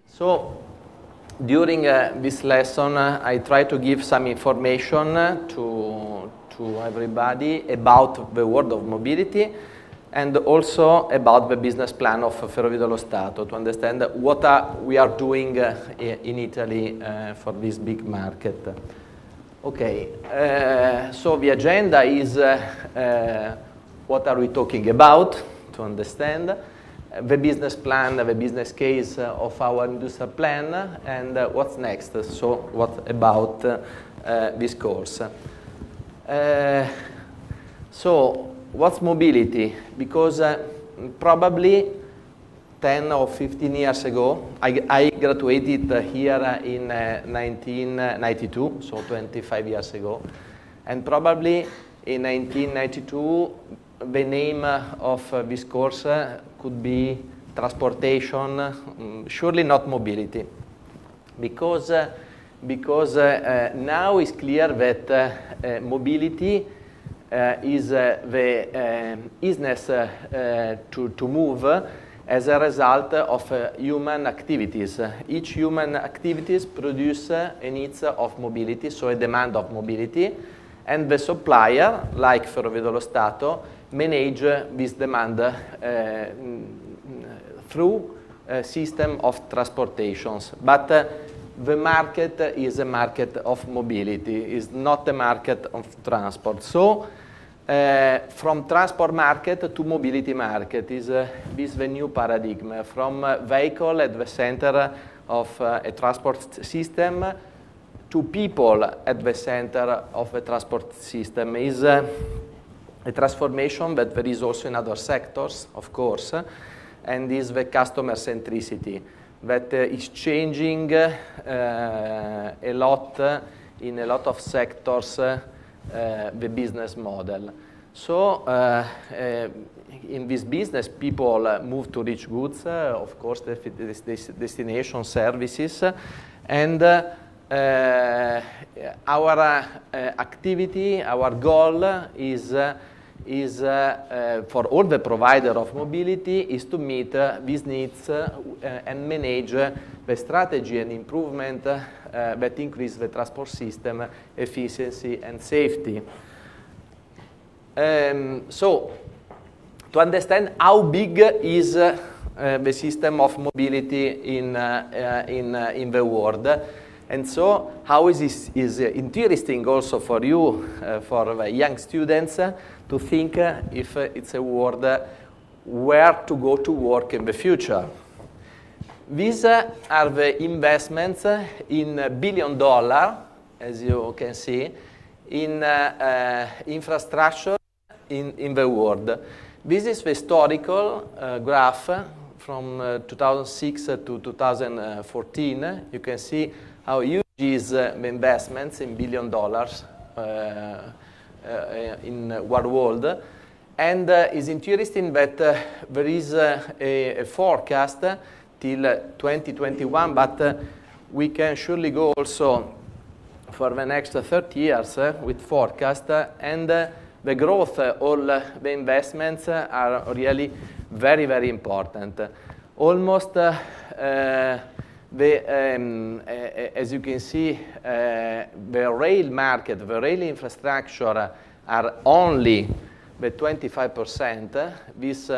So during this lesson, I try to give some information to everybody about the world of mobility and also about the business plan of Ferrovie dello Stato to understand what we are doing in Italy for this big market. Okay, so the agenda is what are we talking about to understand, the business plan, the business case of our industrial plan, and what's next, so what about this course. So what's mobility? Because probably 10 or 15 years ago, I graduated here in 1992, so 25 years ago, and probably in 1992 the name of this course could be transportation, surely not mobility, because now it's clear that mobility is the easiness to move as a result of human activities. Each human activities produce a needs of mobility, so a demand of mobility, and the supplier, like Ferrovie dello Stato, manage this demand through a system of transportations. But the market is a market of mobility, is not a market of transport. So from transport market to mobility market is the new paradigm. From vehicle at the center of a transport system to people at the center of a transport system is a transformation that there is also in other sectors, of course, and is the customer centricity that is changing a lot in a lot of sectors the business model. So in this business, people move to reach goods, of course, destination services, and our activity, our goal is for all the provider of mobility is to meet these needs and manage the strategy and improvement that increase the transport system efficiency and safety. So to understand how big is the system of mobility in the world, and so how is interesting also for you, for the young students, to think if it's a world where to go to work in the future. These are the investments in $1 billion, as you can see, in infrastructure in the world. This is the historical graph from 2006 to 2014. You can see how huge is the investments in $1 billion in our world. And it's interesting that there is a forecast till 2021, but we can surely go also for the next 30 years with forecast, and the growth, all the investments are really very, very important. Almost as you can see, the rail market, the rail infrastructure are only the 25%. This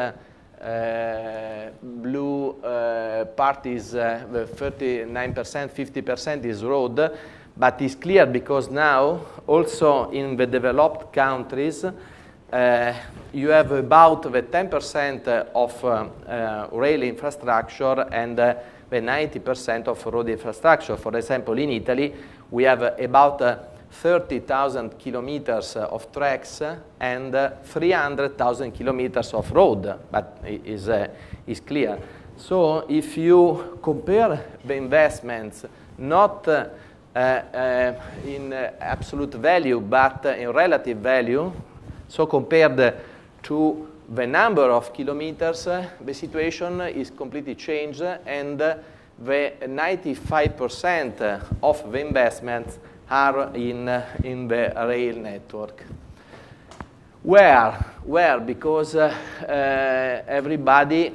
blue part is the 39%, 50% is road, but it's clear because now also in the developed countries you have about the 10% of rail infrastructure and the 90% of road infrastructure. For example, in Italy, we have about 30,000 kilometers of tracks and 300,000 kilometers of road, but is clear. So if you compare the investments, not in absolute value, but in relative value, so compared to the number of kilometers, the situation is completely changed, and the 95% of the investments are in the rail network. Where? Because everybody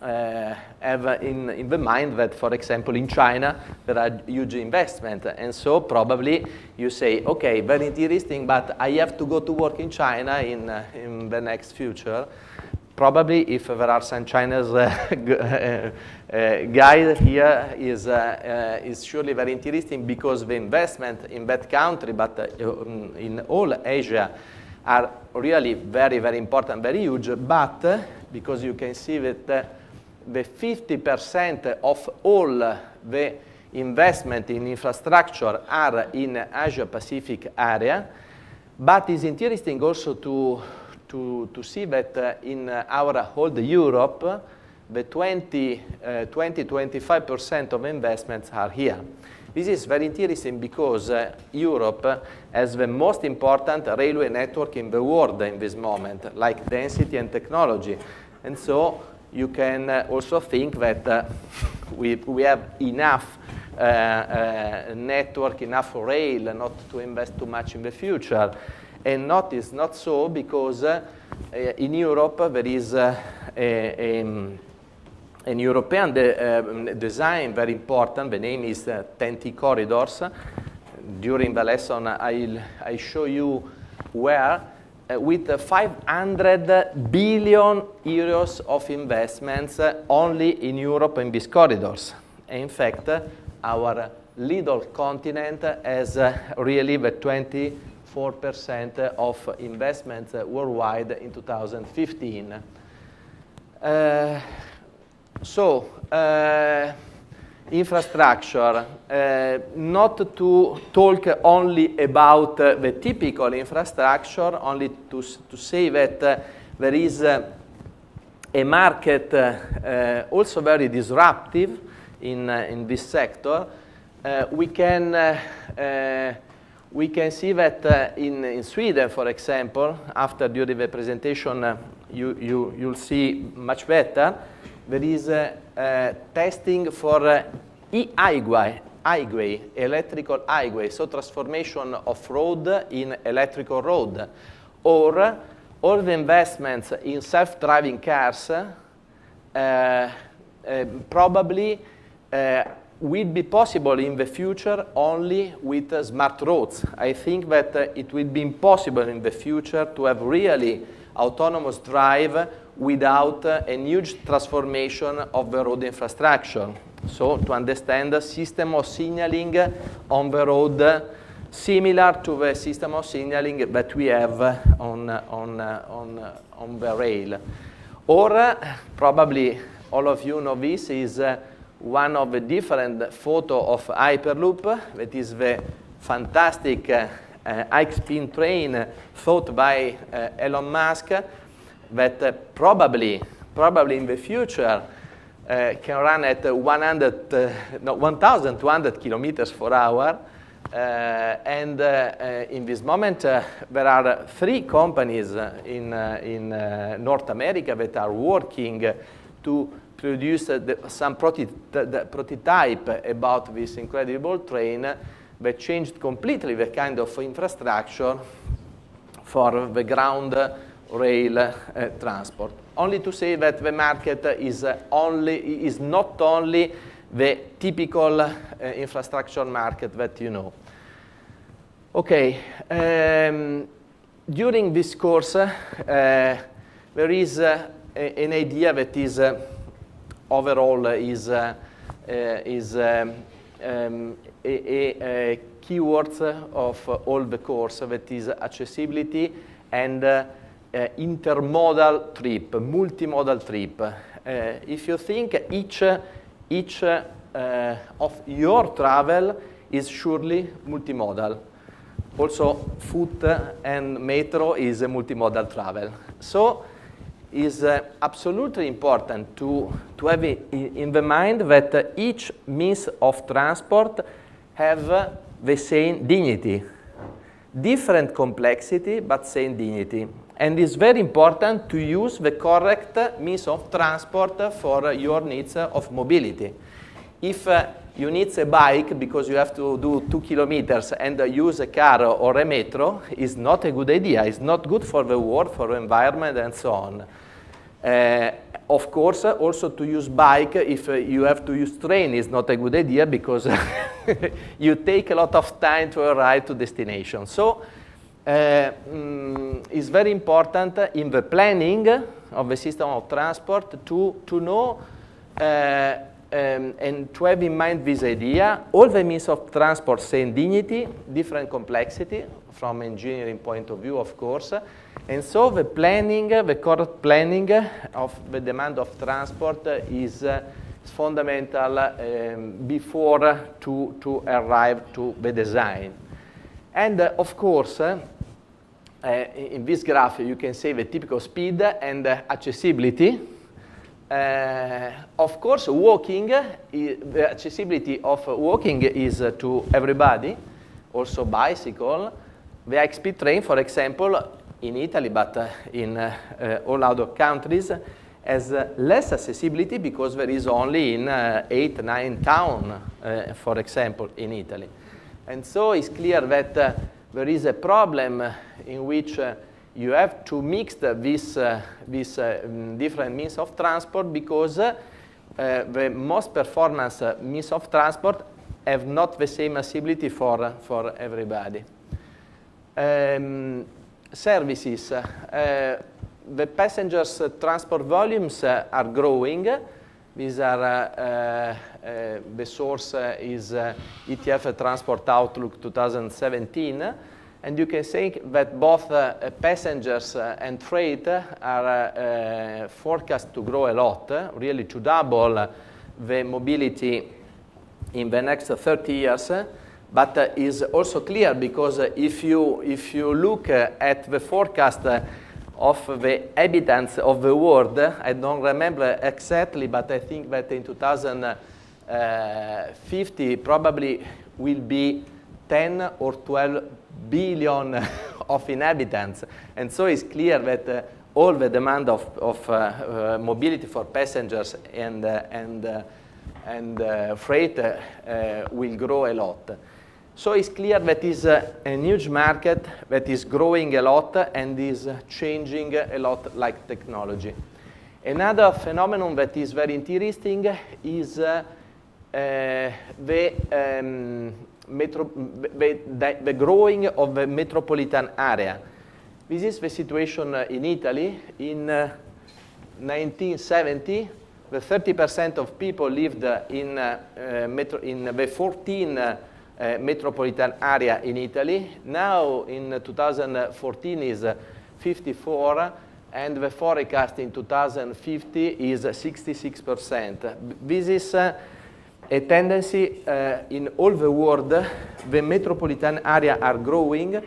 have in the mind that, for example, in China, there are huge investment. And so probably you say, okay, very interesting, but I have to go to work in China in the next future. Probably if there are some Chinese guy here is surely very interesting, because the investment in that country, but in all Asia, are really very, very important, very huge. But because you can see that the 50% of all the investment in infrastructure are in Asia-Pacific area. But it's interesting also to see that in our whole Europe, the 20-25% of investments are here. This is very interesting because Europe has the most important railway network in the world in this moment, like density and technology. And so you can also think that we have enough network, enough rail, not to invest too much in the future. And it's not so, because in Europe there is an European design very important. The name is TEN-T corridors. During the lesson, I show you where, with 500 billion euros of investments only in Europe in these corridors. And in fact, our little continent has really the 24% of investments worldwide in 2015. Infrastructure, not to talk only about the typical infrastructure, only to say that there is a market also very disruptive in this sector. We can see that in Sweden, for example, during the presentation, you'll see much better. There is testing for e-highway, electrical highway, so transformation of road in electrical road. Or all the investments in self-driving cars probably will be possible in the future only with smart roads. I think that it will be impossible in the future to have really autonomous drive without a huge transformation of the road infrastructure. So to understand the system of signaling on the road, similar to the system of signaling that we have on the rail. Or probably all of you know this is one of the different photo of Hyperloop, that is the fantastic high-speed train thought by Elon Musk, that probably in the future can run at 1,200 kilometers per hour. And in this moment, there are 3 companies in North America that are working to produce some prototype about this incredible train that changed completely the kind of infrastructure for the ground rail transport. Only to say that the market is not only the typical infrastructure market that you know. Okay, during this course there is an idea that is overall is a keyword of all the course, that is accessibility and intermodal trip, multimodal trip. If you think each of your travel is surely multimodal. Also, foot and metro is a multimodal travel. So, it's absolutely important to have in the mind that each means of transport have the same dignity. Different complexity, but same dignity. And it's very important to use the correct means of transport for your needs of mobility. If you need a bike because you have to do 2 kilometers and use a car or a metro, it's not a good idea. It's not good for the world, for the environment, and so on. of course, also to use bike if you have to use train is not a good idea because you take a lot of time to arrive to destination. So it's very important in the planning of the system of transport to know and to have in mind this idea. All the means of transport, same dignity, different complexity from engineering point of view, of course. And so the planning, the correct planning of the demand of transport is fundamental before to arrive to the design. And of course, in this graph, you can see the typical speed and accessibility. Of course, walking, the accessibility of walking is to everybody, also bicycle. The high-speed train, for example, in Italy, but in all other countries, has less accessibility because there is only in 8, 9 towns, for example, in Italy. And so it's clear that there is a problem in which you have to mix these different means of transport because the most performance means of transport have not the same accessibility for everybody. Services. The passengers transport volumes are growing. These are the source is ETF Transport Outlook 2017. And you can say that both passengers and freight are forecast to grow a lot, really to double the mobility in the next 30 years. But is also clear because if you look at the forecast of the inhabitants of the world, I don't remember exactly, but I think that in 2050 probably will be 10 or 12 billion of inhabitants. And so it's clear that all the demand of mobility for passengers and freight will grow a lot. So it's clear that is a huge market that is growing a lot and is changing a lot like technology. Another phenomenon that is very interesting is the growing of the metropolitan area. This is the situation in Italy. In 1970, the 30% of people lived in the 14 metropolitan area in Italy. Now in 2014 is 54, and the forecast in 2050 is 66%. This is a tendency in all the world. The metropolitan area are growing,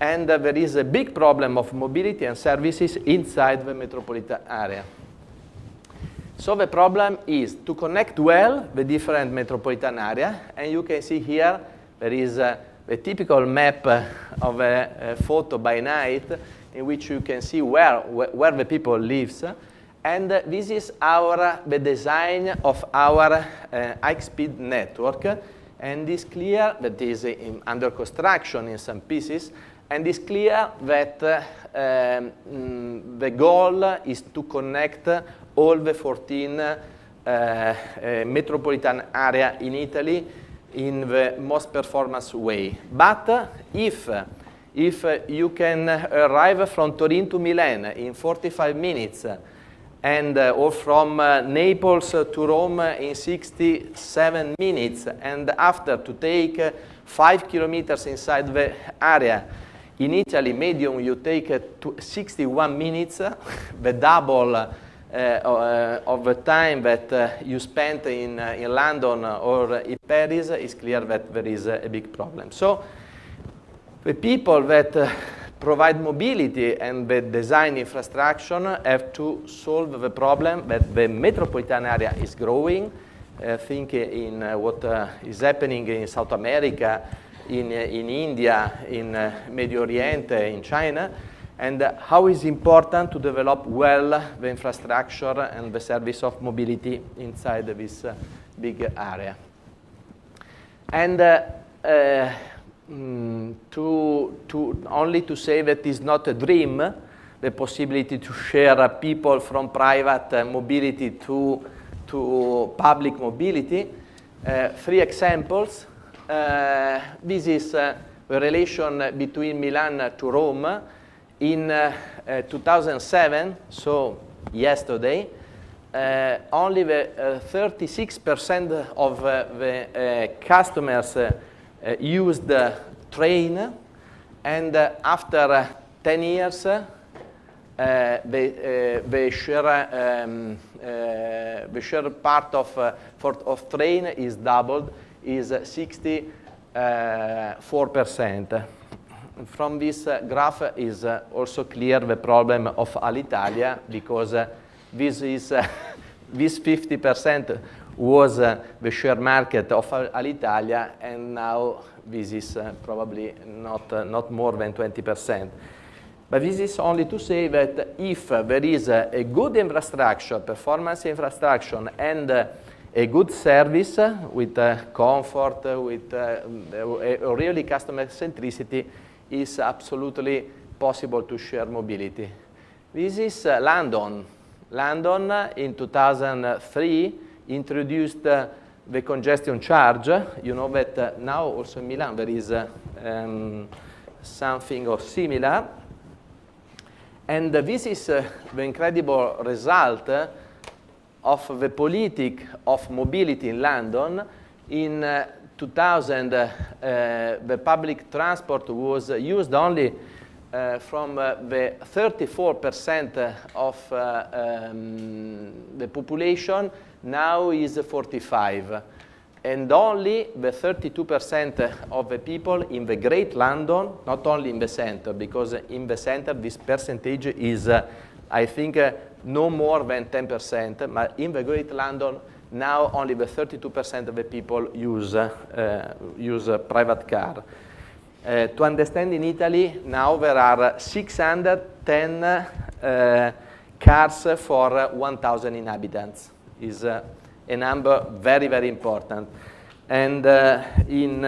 and there is a big problem of mobility and services inside the metropolitan area. So the problem is to connect well the different metropolitan area, and you can see here there is a typical map of a photo by night in which you can see where the people lives. And this is the design of our high-speed network. And it's clear that is under construction in some pieces. And it's clear that the goal is to connect all the 14 metropolitan area in Italy in the most performance way. But if you can arrive from Turin to Milan in 45 minutes, and or from Naples to Rome in 67 minutes, and after to take 5 kilometers inside the area, in Italy, medium, you take 61 minutes, the double of the time that you spent in London or in Paris, is clear that there is a big problem. So the people that provide mobility and the design infrastructure have to solve the problem that the metropolitan area is growing. Think in what is happening in South America, in India, in Medio Oriente, in China, and how is important to develop well the infrastructure and the service of mobility inside this big area. And only to say that it's not a dream, the possibility to share people from private mobility to public mobility. 3 examples. This is the relation between Milan to Rome. In 2007, so yesterday, only the 36% of the customers used the train, and after 10 years, the share part of train is doubled, is 64%. From this graph is also clear the problem of Alitalia, because this 50% was the share market of Alitalia, and now this is probably not more than 20%. But this is only to say that if there is a good infrastructure, performance infrastructure, and a good service with comfort, with really customer centricity, is absolutely possible to share mobility. This is London. London in 2003 introduced the congestion charge. You know that now also in Milan there is something of similar. And this is the incredible result of the politic of mobility in London. In 2000, the public transport was used only from the 34% of the population, now is 45%. And only the 32% of the people in the Great London, not only in the center, because in the center this percentage is, I think, no more than 10%, but in the Great London, now only the 32% of the people use a private car. To understand, in Italy, now there are 610 cars for 1,000 inhabitants. Is a number very, very important. And in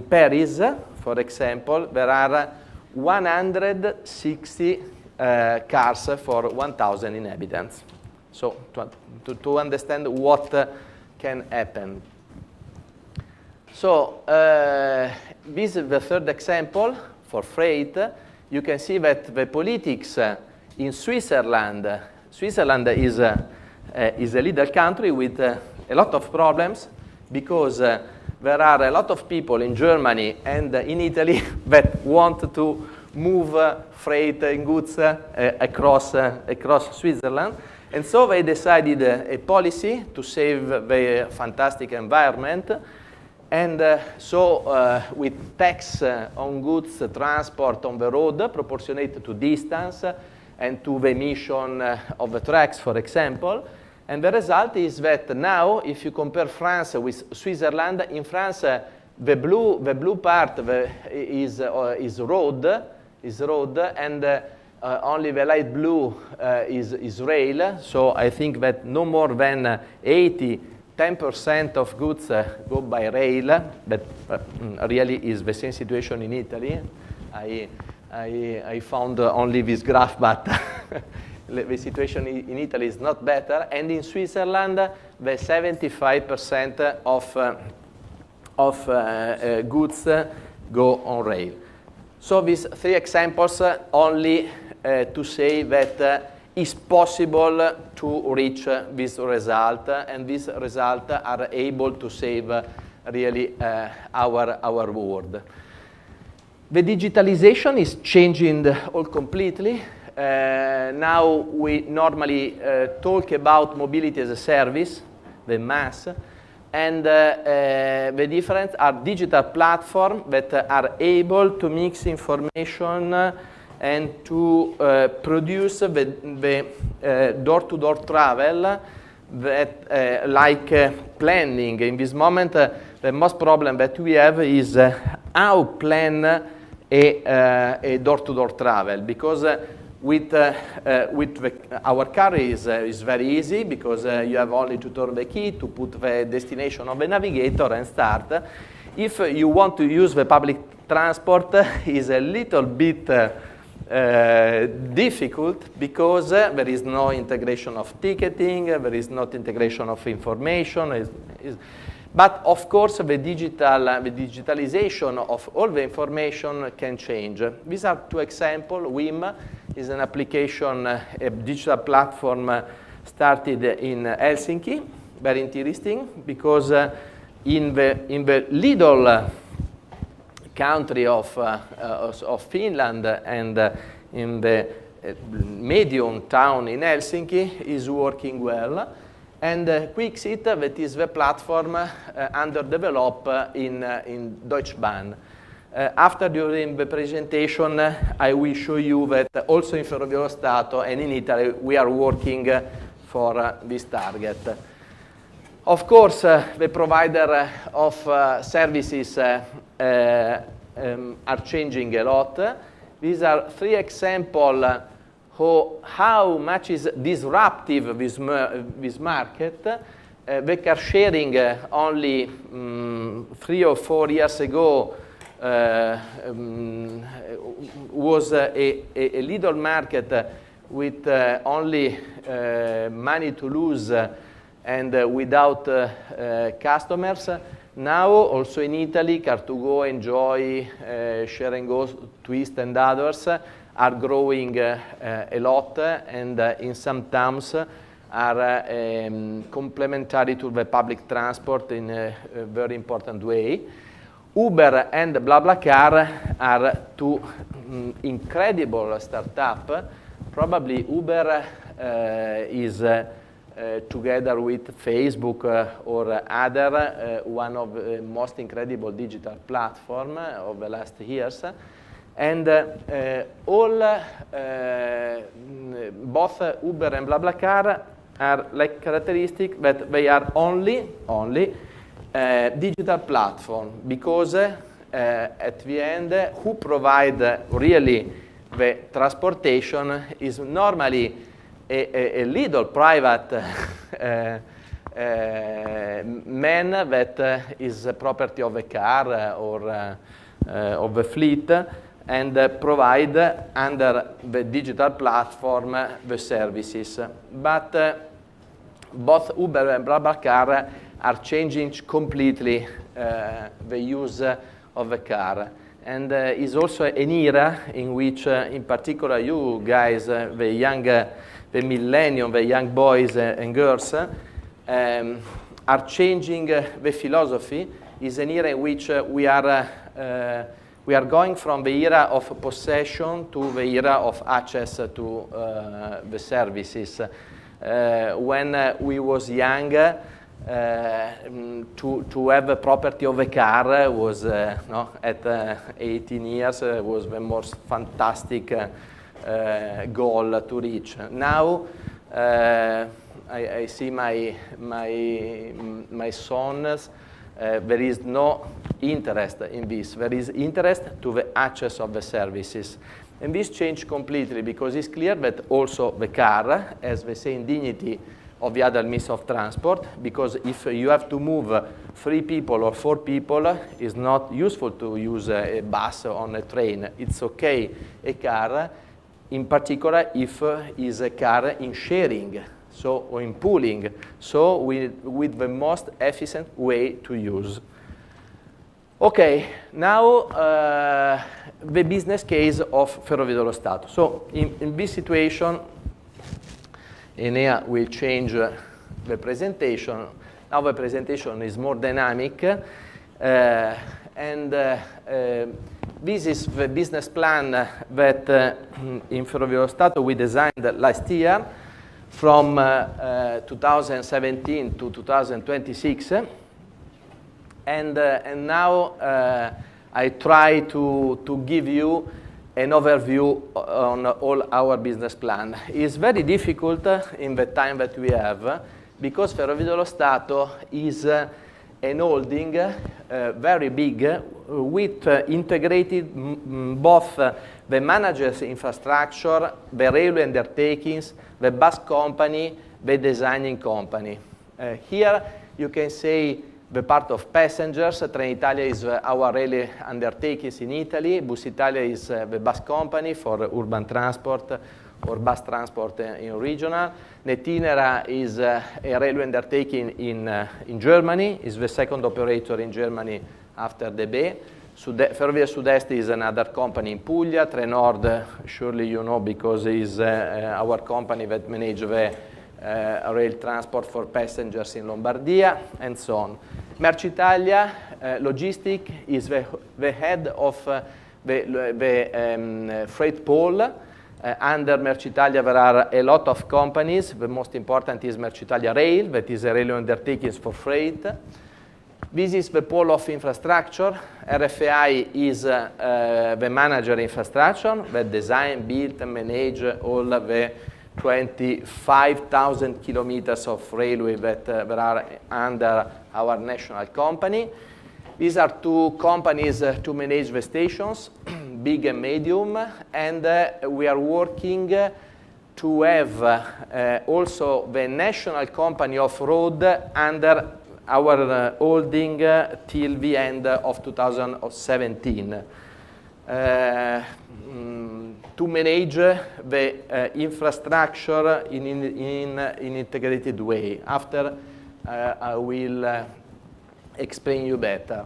Paris, for example, there are 160 cars for 1,000 inhabitants. So to understand what can happen. So this is the third example for freight. You can see that the politics in Switzerland. Switzerland is a little country with a lot of problems, because there are a lot of people in Germany and in Italy that want to move freight and goods across Switzerland. And so they decided a policy to save the fantastic environment. And so with tax on goods transport on the road proportionate to distance and to the emission of the trucks, for example. And the result is that now, if you compare France with Switzerland, in France, the blue part is road, and only the light blue is rail. So I think that no more than 10% of goods go by rail. That really is the same situation in Italy. I found only this graph, but the situation in Italy is not better. And in Switzerland, the 75% of goods go on rail. So these 3 examples only to say that it's possible to reach this result, and these results are able to save really our world. The digitalization is changing all completely. Now we normally talk about mobility as a service, the MaaS, and the difference are digital platforms that are able to mix information and to produce the door-to-door travel that like planning. In this moment, the most problem that we have is how plan a door-to-door travel, because with our car is very easy, because you have only to turn the key to put the destination on the navigator and start. If you want to use the public transport is a little bit difficult because there is no integration of ticketing, there is not integration of information. But of course, the digitalization of all the information can change. These are two examples. WIM is an application, a digital platform started in Helsinki. Very interesting because in the little country of Finland and in the medium town in Helsinki is working well. And Quixit, that is the platform underdeveloped in Deutsche Bahn. After during the presentation, I will show you that also in Ferrovie dello Stato and in Italy, we are working for this target. Of course, the provider of services are changing a lot. These are three examples how much is disruptive this market. The car sharing only 3 or 4 years ago was a little market with only money to lose and without customers. Now, also in Italy, Car2Go, Enjoy, Share and Go, Twist, and others are growing a lot, and in some towns are complementary to the public transport in a very important way. Uber and BlaBlaCar are two incredible startups. Probably Uber is together with Facebook or other, one of the most incredible digital platforms of the last years. And both Uber and BlaBlaCar are like characteristic that they are only digital platform, because at the end, who provide really the transportation is normally a little private man that is a property of a car or of a fleet, and provide under the digital platform the services. But both Uber and BlaBlaCar are changing completely the use of the car. And is also an era in which, in particular, you guys, the millennium, the young boys and girls, are changing the philosophy. Is an era in which we are going from the era of possession to the era of access to the services. When we was young, to have a property of a car was, at 18 years, was the most fantastic goal to reach. Now, I see my sons. There is no interest in this. There is interest to the access of the services. And this changed completely, because it's clear that also the car has the same dignity of the other means of transport, because if you have to move 3 people or 4 people, it's not useful to use a bus on a train. It's okay, a car, in particular if it's a car in sharing, or in pooling, so with the most efficient way to use. Okay, now the business case of Ferrovie dello Stato. So in this situation, Enea will change the presentation. Now the presentation is more dynamic, and this is the business plan that in Ferrovie dello Stato we designed last year, from 2017 to 2026, and now I try to give you an overview on all our business plan. It's very difficult in the time that we have, because Ferrovie dello Stato is an holding very big, with integrated both the manager's infrastructure, the railway undertakings, the bus company, the designing company. Here you can say The part of passengers, Trenitalia is our rail undertakings in Italy. Bus Italia is the bus company for urban transport or bus transport in regional. Netinera is a railway undertaking in Germany, is the second operator in Germany after DB. Ferrovie Sud-Est is another company in Puglia. Trenord, surely you know because is our company that manages the rail transport for passengers in Lombardia, and so on. Mercitalia Logistic is the head of the freight pool. Under Mercitalia there are a lot of companies. The most important is Mercitalia Rail, that is a railway undertaking for freight. This is the pole of infrastructure. RFI is the manager infrastructure that design, build, and manage all the 25,000 kilometers of railway that are under our national company. These are two companies to manage the stations, big and medium, and we are working to have also the national company of road under our holding till the end of 2017. To manage the infrastructure in integrated way. After I will explain you better.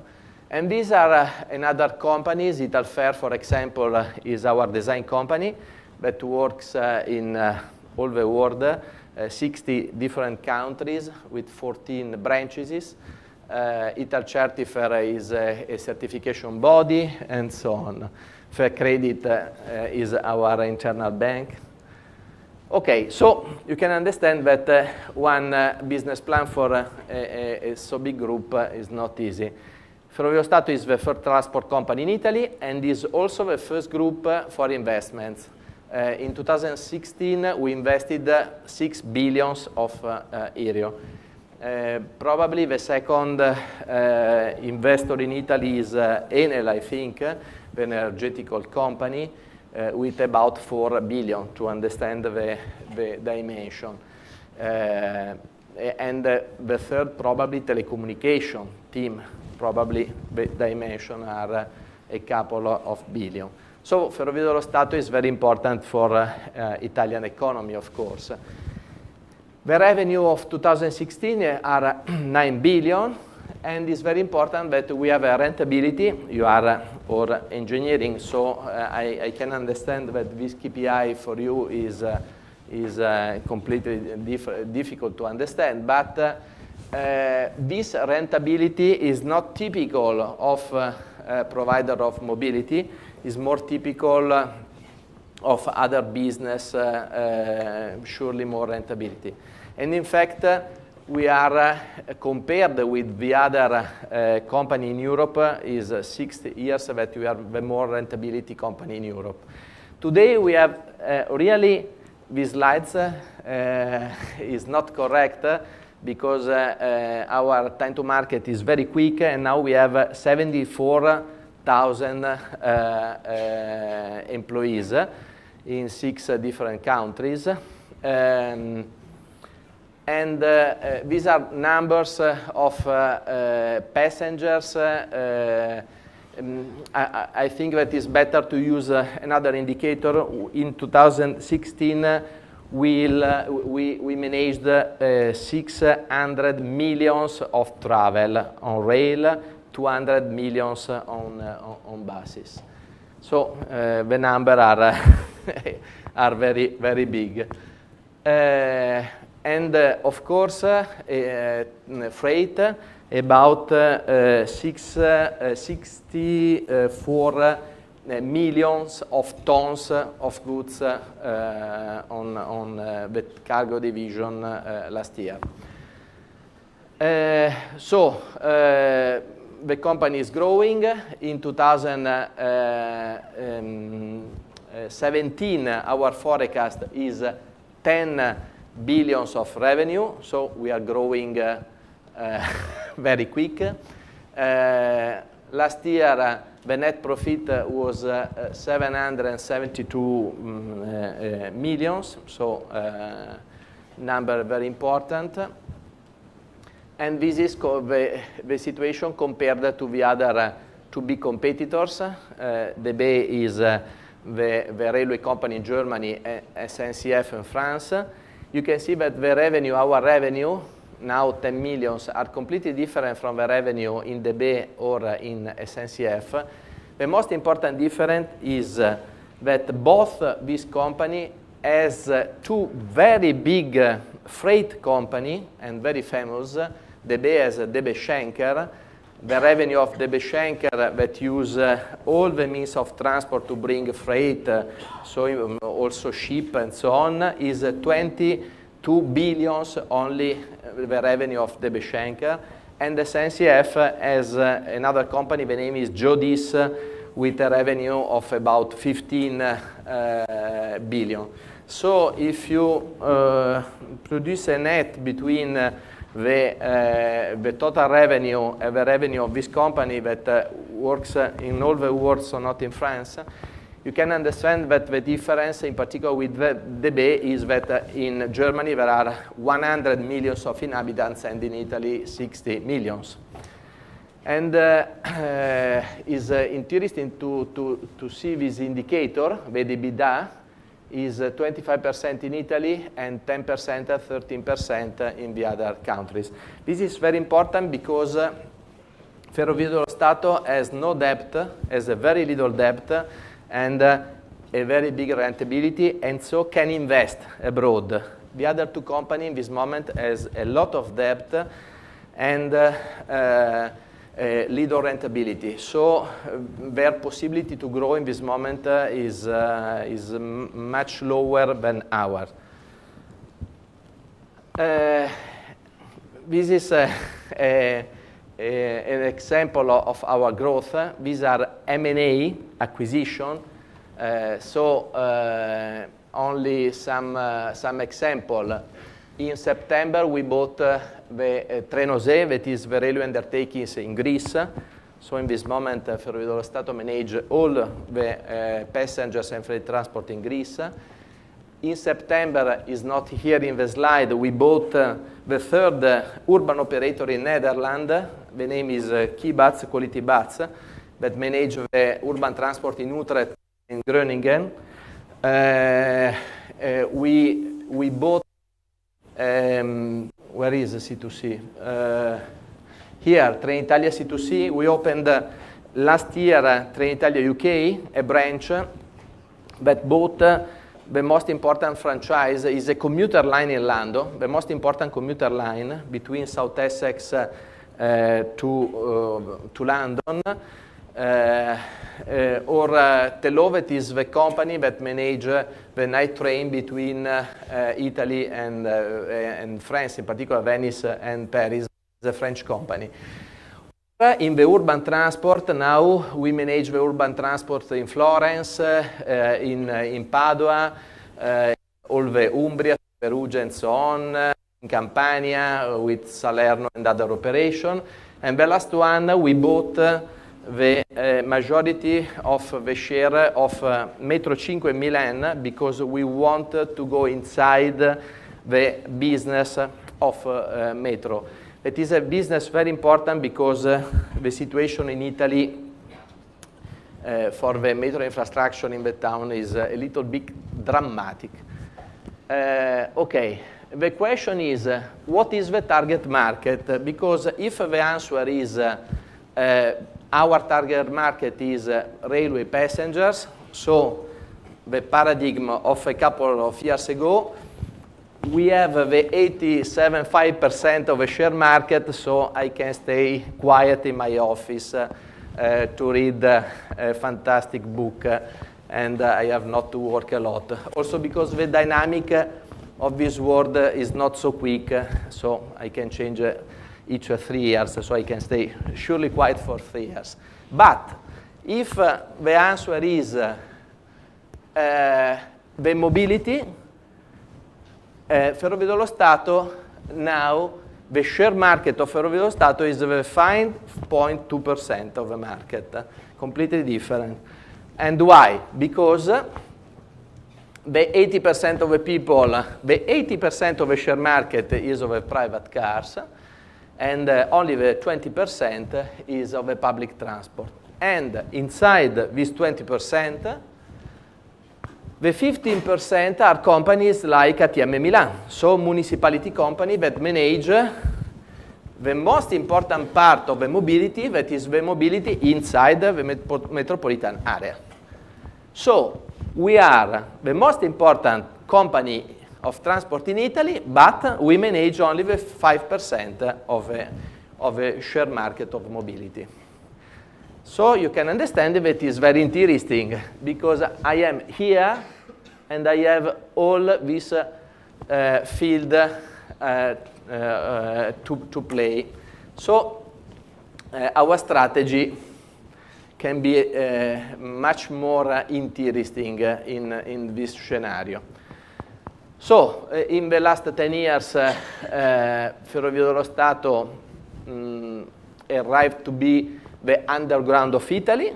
And these are another companies. Italfer, for example, is our design company that works in all the world, 60 different countries with 14 branches. Italcertifer is a certification body, and so on. Fair Credit is our internal bank. Okay, so you can understand that one business plan for a so big group is not easy. Ferrovie Stato is the first transport company in Italy and is also the first group for investments. In 2016, we invested 6 billion of euro. Probably the second investor in Italy is Enel, I think, the energetical company, with about 4 billion to understand the dimension. And the third, probably telecommunication team, probably the dimension are a couple of billion. So Ferrovie dello Stato is very important for Italian economy, of course. The revenue of 2016 are 9 billion, and it's very important that we have a rentability. You are or engineering, so I can understand that this KPI for you is completely difficult to understand. But this rentability is not typical of a provider of mobility. Is more typical of other business, surely more rentability. And in fact, we are compared with the other company in Europe is 6 years that we are the more rentability company in Europe. Today we have really these slides is not correct because our time to market is very quick, and now we have 74,000 employees in 6 different countries. And these are numbers of passengers. I think that it's better to use another indicator. In 2016, we managed 600 millions of travel on rail, 200 millions on buses. So the numbers are very, very big. And of course, freight, about 64 millions of tons of goods on the cargo division last year. So the company is growing. In 2017, our forecast is 10 billions of revenue, so we are growing very quick. Last year, the net profit was 772 millions, so number very important. And this is the situation compared to the other two big competitors. DB is the railway company in Germany, SNCF in France. You can see that the revenue, our revenue, now 10 millions, are completely different from the revenue in DB or in SNCF. The most important difference is that both these companies has two very big freight company and very famous. DB has DB Schenker. The revenue of DB Schenker that use all the means of transport to bring freight, so also ship and so on, is 22 billions only the revenue of DB Schenker. And the SNCF has another company, the name is Jodis, with a revenue of about 15 billion. So if you produce a net between the total revenue and the revenue of this company that works in all the world, so not in France, you can understand that the difference, in particular with the DB, is that in Germany there are 100 millions of inhabitants and in Italy 60 millions. And is interesting to see this indicator, the EBITDA, is 25% in Italy and 10%, 13% in the other countries. This is very important because Ferrovie dello Stato has no debt, has a very little debt, and a very big rentability, and so can invest abroad. The other two companies in this moment has a lot of debt and little rentability. So their possibility to grow in this moment is much lower than ours. This is an example of our growth. These are M&A acquisition. Only some example. In September, we bought the Trenose, that is the railway undertakings in Greece. So in this moment, Ferrovie dello Stato manage all the passengers and freight transport in Greece. In September, is not here in the slide, we bought the third urban operator in Netherlands. The name is Kibats, Quality Bats, that manage the urban transport in Utrecht and Groningen. We bought where is the C2C? Here, Trenitalia C2C. We opened last year Trenitalia UK, a branch that bought the most important franchise. Is a commuter line in Lando, the most important commuter line between South Essex to London. Dello, that is the company that manage the night train between Italy and France, in particular Venice and Paris, the French company. In the urban transport, now we manage the urban transport in Florence, in Padua, all the Umbria, Perugia and so on, in Campania with Salerno and other operation. And the last one, we bought the majority of the share of Metro 5 Milan because we want to go inside the business of Metro. It is a business very important because the situation in Italy for the metro infrastructure in the town is a little bit dramatic. Okay, the question is, what is the target market? Because if the answer is our target market is railway passengers, so the paradigm of a couple of years ago, we have the 87.5% of a share market, so I can stay quiet in my office to read a fantastic book, and I have not to work a lot. Also because the dynamic of this world is not so quick, so I can change each 3 years, so I can stay surely quiet for 3 years. But if the answer is the mobility, Ferrovie dello Stato, now the share market of Ferrovie dello Stato is the 5.2% of the market, completely different. And why? Because the 80% of the people, the 80% of the share market is of the private cars, and only the 20% is of a public transport. And inside this 20%, the 15% are companies like ATM Milan, so municipality company that manage the most important part of the mobility, that is the mobility inside the metropolitan area. So we are the most important company of transport in Italy, but we manage only the 5% of the share market of mobility. So you can understand that it is very interesting, because I am here and I have all this field to play. So our strategy can be much more interesting in this scenario. So in the last 10 years, Ferrovie dello Stato arrived to be the underground of Italy,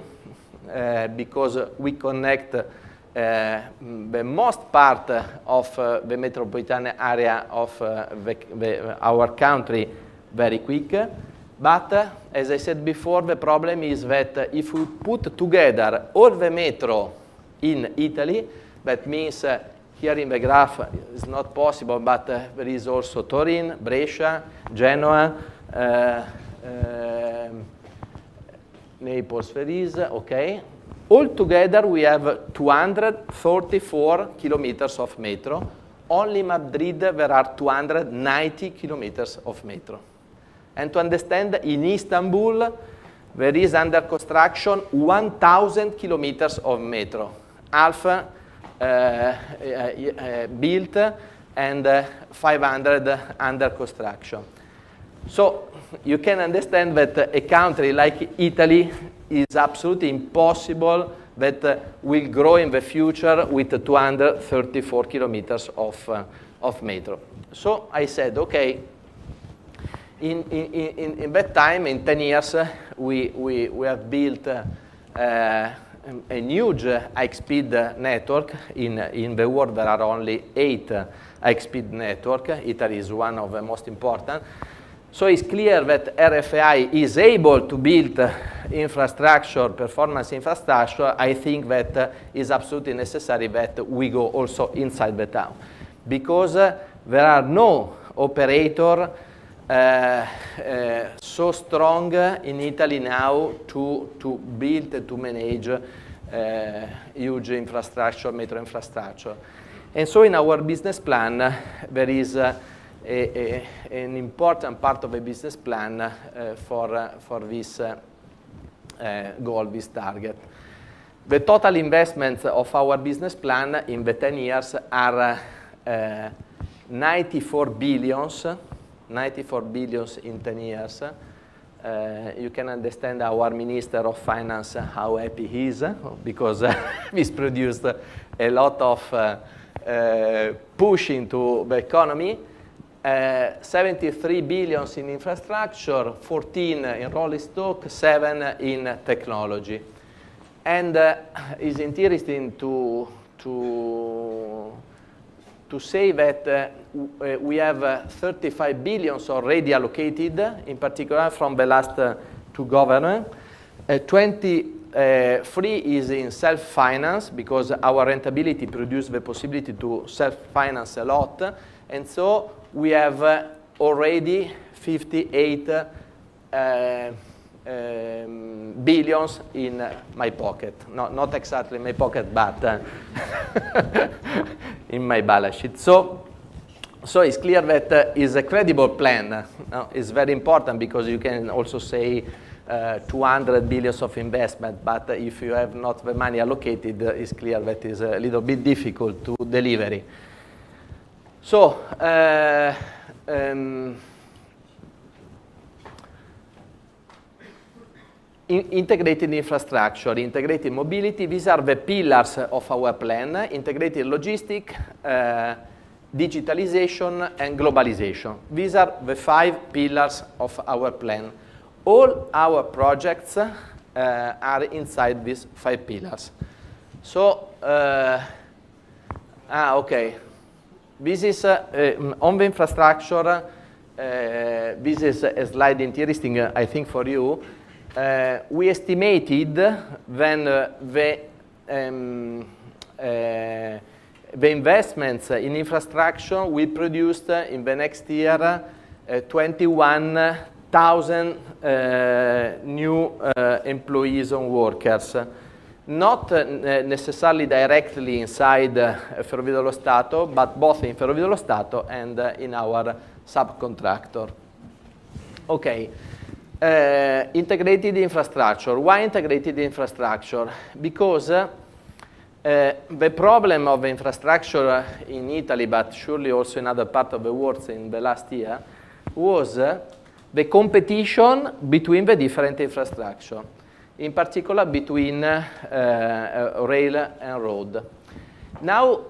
because we connect the most part of the metropolitan area of our country very quick. But as I said before, the problem is that if we put together all the metro in Italy, that means here in the graph it's not possible, but there is also Turin, Brescia, Genoa, Naples there is, okay. All together we have 234 kilometers of metro. Only Madrid there are 290 kilometers of metro. And to understand, in Istanbul there is under construction 1,000 kilometers of metro. Half built and 500 under construction. So you can understand that a country like Italy is absolutely impossible that will grow in the future with 234 kilometers of metro. So I said, okay, in that time, in 10 years, we have built a huge high-speed network. In the world, there are only 8 high-speed networks. Italy is one of the most important. So it's clear that RFI is able to build infrastructure, performance infrastructure. I think that is absolutely necessary that we go also inside the town, because there are no operator so strong in Italy now to build and to manage huge infrastructure, metro infrastructure. And so in our business plan, there is an important part of the business plan for this goal, this target. The total investments of our business plan in the 10 years are 94 billions in 10 years. You can understand our Minister of Finance how happy he is, because he's produced a lot of push into the economy. 73 billions in infrastructure, 14 in rolling stock, 7 in technology. And it's interesting to say that we have 35 billions already allocated, in particular from the last 2 governments. 23 is in self-finance, because our rentability produces the possibility to self-finance a lot. And so we have already 58 billions in my pocket. Not exactly in my pocket, but in my balance sheet. So it's clear that it's a credible plan. It's very important, because you can also say 200 billions of investment, but if you have not the money allocated, it's clear that it's a little bit difficult to deliver. So, integrated infrastructure, integrated mobility, these are the pillars of our plan: integrated logistics, digitalization, and globalization. These are the 5 pillars of our plan. All our projects are inside these 5 pillars. So, okay. This is on the infrastructure. this is a slide interesting, I think, for you. We estimated when the investments in infrastructure we produced in the next year 21,000 new employees and workers. Not necessarily directly inside Ferrovie dello Stato, but both in Ferrovie dello Stato and in our subcontractor. Okay, integrated infrastructure. Why integrated infrastructure? Because the problem of infrastructure in Italy, but surely also in other parts of the world in the last year, was the competition between the different infrastructure, in particular between rail and road. Now,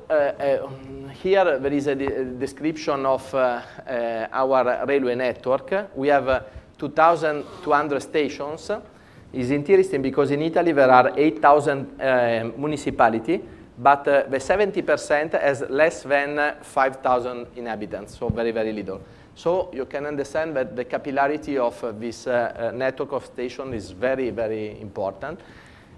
here there is a description of our railway network. We have 2,200 stations. It's interesting because in Italy there are 8,000 municipalities, but the 70% has less than 5,000 inhabitants, so very, very little. So you can understand that the capillarity of this network of stations is very, very important.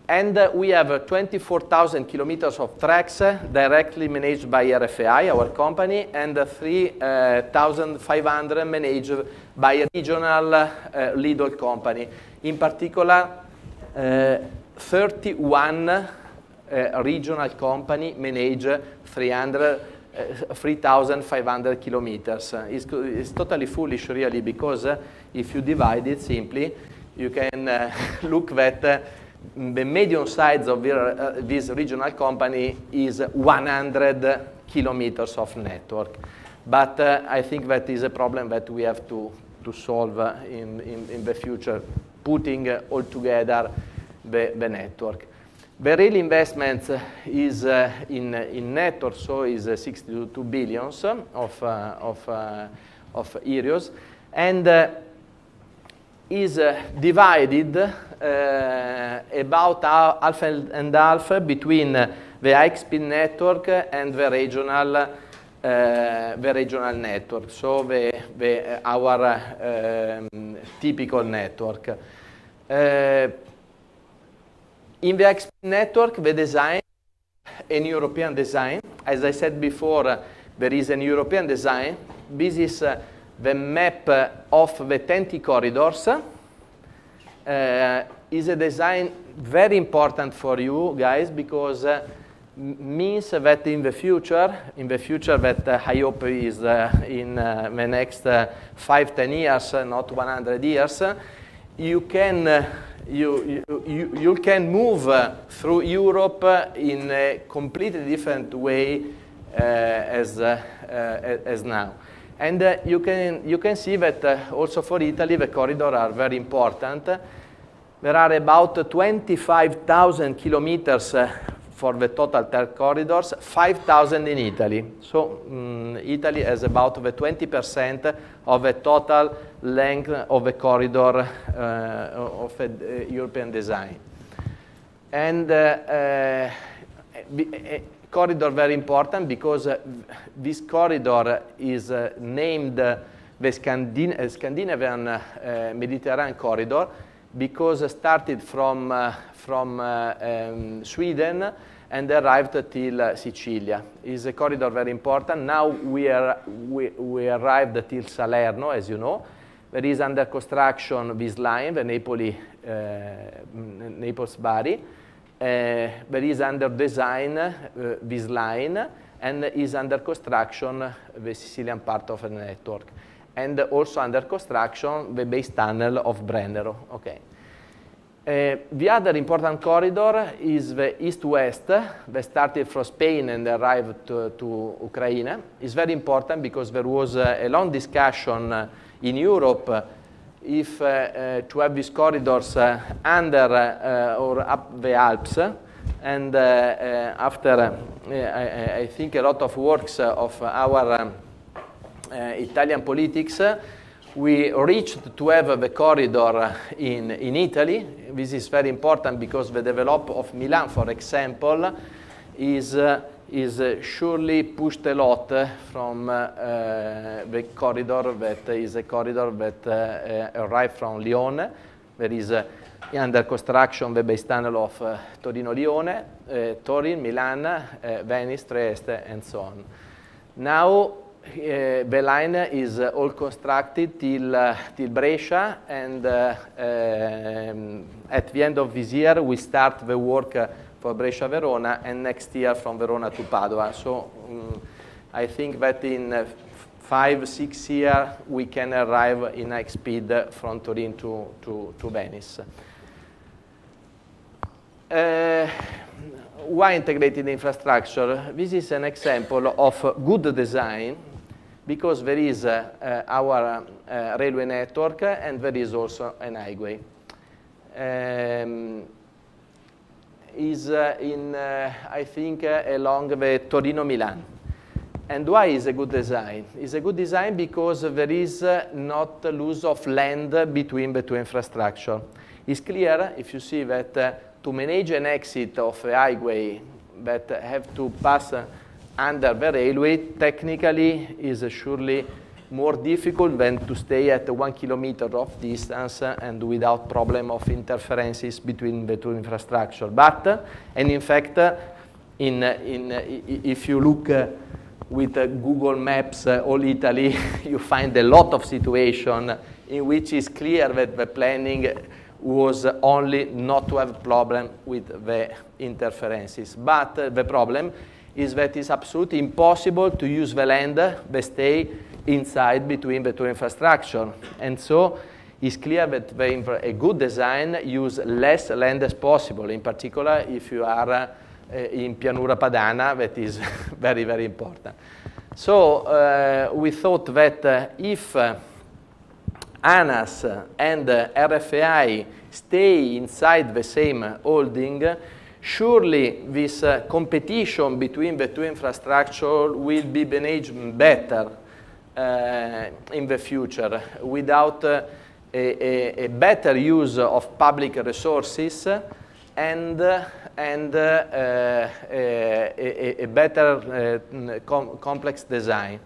And we have 24,000 kilometers of tracks directly managed by RFI, our company, and 3,500 managed by a regional Lidl company. In particular, 31 regional company manage 3,500 kilometers. It's totally foolish, really, because if you divide it simply, you can look that the median size of this regional company is 100 kilometers of network. But I think that is a problem that we have to solve in the future, putting all together the network. The real investment is in network, so is 62 billions of euros, and is divided about half and half between the high-speed network and the regional network, so our typical network. In the high-speed network, the design, an European design. As I said before, there is an European design. This is the map of the 10 corridors. Is a design very important for you guys, because means that in the future that I hope is in the next 5-10 years, not 100 years, you can move through Europe in a completely different way as now. And you can see that also for Italy the corridors are very important. There are about 25,000 kilometers for the total 10 corridors, 5,000 in Italy. So Italy has about the 20% of the total length of the corridor of a European design. And corridor very important because this corridor is named the Scandinavian Mediterranean corridor, because it started from Sweden and arrived till Sicilia. It's a corridor very important. Now we arrived till Salerno, as you know. There is under construction this line, the Naples-Bari. There is under design this line, and is under construction the Sicilian part of the network. And also under construction the base tunnel of Brennero. Okay. The other important corridor is the east-west, that started from Spain and arrived to Ukraine. It's very important because there was a long discussion in Europe if to have these corridors under or up the Alps. And after, I think, a lot of works of our Italian politics, we reached to have the corridor in Italy. This is very important because the development of Milan, for example, is is surely pushed a lot from the corridor that is a corridor that arrived from Lione. There is under construction the base tunnel of Torino-Lione, Turin, Milan, Venice, Trieste, and so on. Now the line is all constructed till Brescia, and at the end of this year we start the work for Brescia-Verona, and next year from Verona to Padua. So I think that in 5-6 years we can arrive in high speed from Turin to Venice. Why integrated infrastructure? This is an example of good design, because there is our railway network and there is also an highway. Is I think, along the Torino-Milan. And why is a good design? It's a good design because there is not loss of land between the two infrastructure. It's clear if you see that to manage an exit of a highway that have to pass under the railway, technically is surely more difficult than to stay at 1 kilometer of distance and without problem of interferences between the two infrastructure. But, and in fact, if you look with Google Maps all Italy, you find a lot of situations in which it's clear that the planning was only not to have problem with the interferences. But the problem is that it's absolutely impossible to use the land that stay inside between the two infrastructure. And so it's clear that a good design use less land as possible, in particular if you are in Pianura Padana, that is very, very important. So we thought that if ANAS and RFAI stay inside the same holding, surely this competition between the two infrastructure will be managed better in the future without a better use of public resources and a better complex design.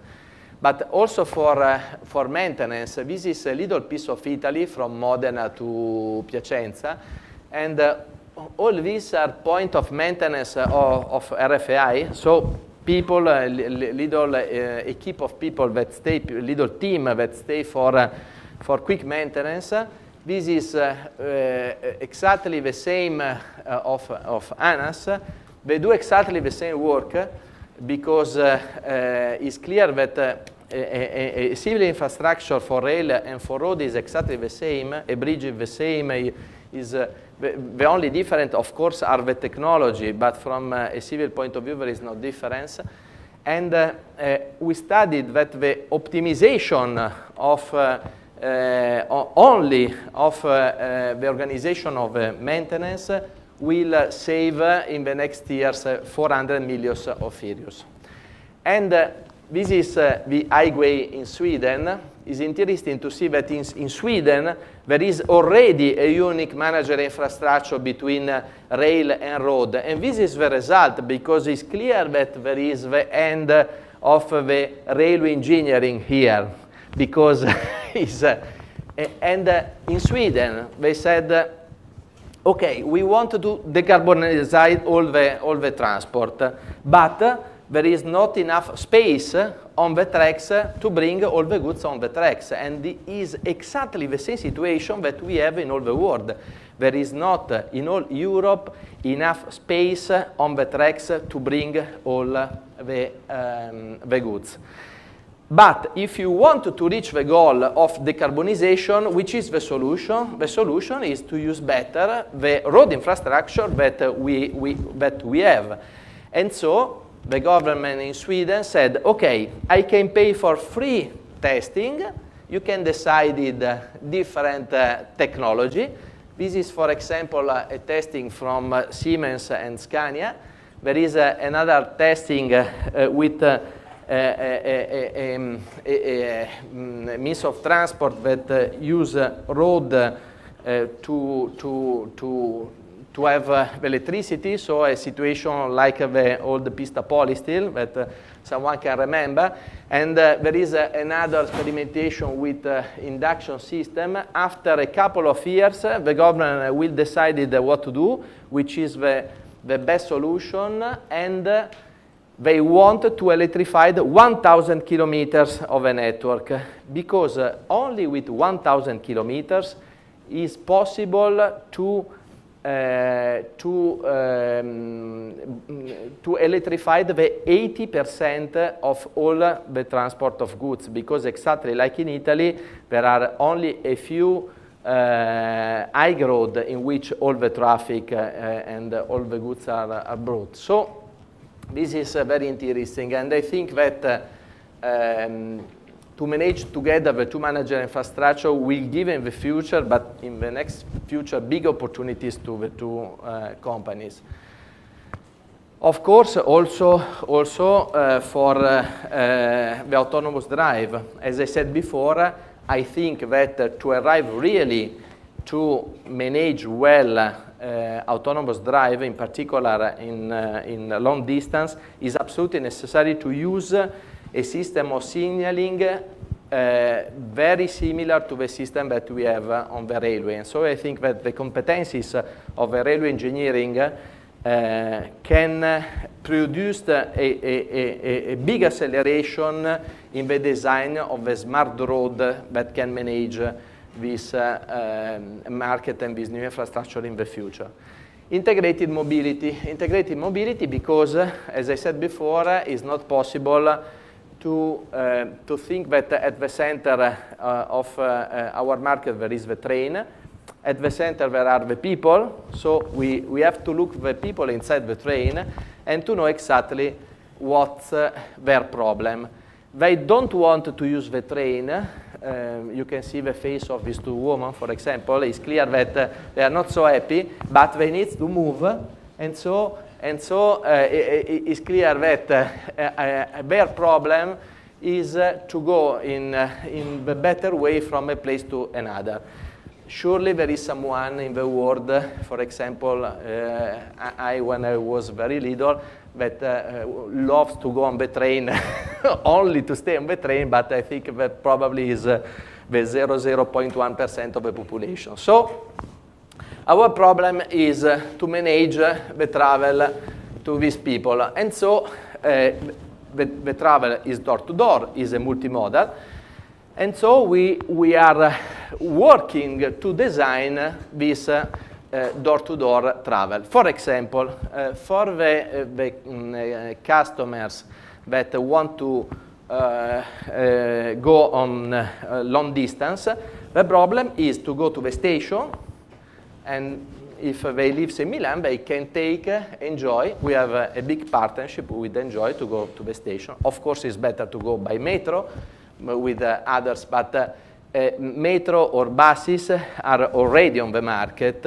But also for maintenance, this is a little piece of Italy from Modena to Piacenza, and all these are point of maintenance of RFAI. So people, little equipe of people that stay, little team that stay for quick maintenance. This is exactly the same of ANAS. They do exactly the same work because it's clear that a civil infrastructure for rail and for road is exactly the same. A bridge is the same. Is the only difference, of course, are the technology, but from a civil point of view, there is no difference. And we studied that the optimization of only of the organization of maintenance will save in the next years 400 million of euros. And this is the highway in Sweden. It's interesting to see that in Sweden there is already a unique managed infrastructure between rail and road. And this is the result because it's clear that there is the end of the railway engineering here. Because and in Sweden they said, okay, we want to decarbonize all the transport, but there is not enough space on the tracks to bring all the goods on the tracks. And it is exactly the same situation that we have in all the world. There is not in all Europe enough space on the tracks to bring all the goods. But if you want to reach the goal of decarbonization, which is the solution? The solution is to use better the road infrastructure that we have. And so the government in Sweden said, okay, I can pay for free testing. You can decide different technology. This is, for example, a testing from Siemens and Scania. There is another testing with means of transport that use road to to have electricity, so a situation like the old pista polysteel that someone can remember. And there is another experimentation with induction system. After a couple of years, the government will decide what to do, which is the best solution, and they want to electrify 1,000 kilometers of a network, because only with 1,000 kilometers is possible to electrify the 80% of all the transport of goods, because exactly like in Italy, there are only a few high roads in which all the traffic and all the goods are brought. So this is very interesting, and I think that to manage together the two manager infrastructure will give in the future, but in the next future, big opportunities to the two companies. Of course, also for the autonomous drive. As I said before, I think that to arrive really to manage well autonomous drive, in particular in long distance, is absolutely necessary to use a system of signaling very similar to the system that we have on the railway. And so I think that the competencies of the railway engineering can produce a big acceleration in the design of a smart road that can manage this market and this new infrastructure in the future. Integrated mobility because, as I said before, is not possible to think that at the center of our market there is the train. At the center there are the people, so we have to look at the people inside the train and to know exactly what's their problem. They don't want to use the train. You can see the face of these two women, for example. It's clear that they are not so happy, but they need to move, and so it's clear that their problem is to go in the better way from a place to another. Surely there is someone in the world, for example, when I was very little, that loves to go on the train, only to stay on the train, but I think that probably is the 0.1% of the population. So our problem is to manage the travel to these people. And so the travel is door-to-door, is a multimodal. And so we are working to design this door-to-door travel. For example, for the customers that want to go on long distance, the problem is to go to the station, and if they live in Milan, they can take Enjoy. We have a big partnership with Enjoy to go to the station. Of course, it's better to go by metro with others, but metro or buses are already on the market.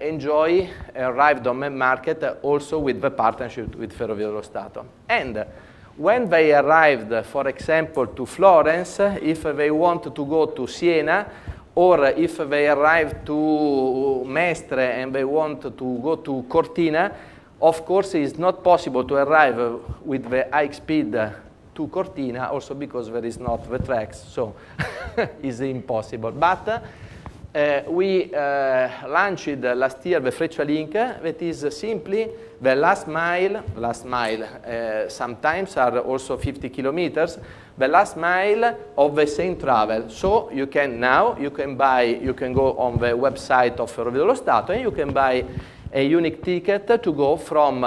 Enjoy arrived on the market also with the partnership with Ferrovie dello Stato. And when they arrived, for example, to Florence, if they want to go to Siena, or if they arrive to Mestre and they want to go to Cortina, of course it's not possible to arrive with the high speed to Cortina, also because there is not the tracks, so it's impossible. But we launched last year the Freccialink, that is simply the last mile, sometimes are also 50 kilometers, the last mile of the same travel. So you can go on the website of Ferrovie dello Stato and you can buy a unique ticket to go from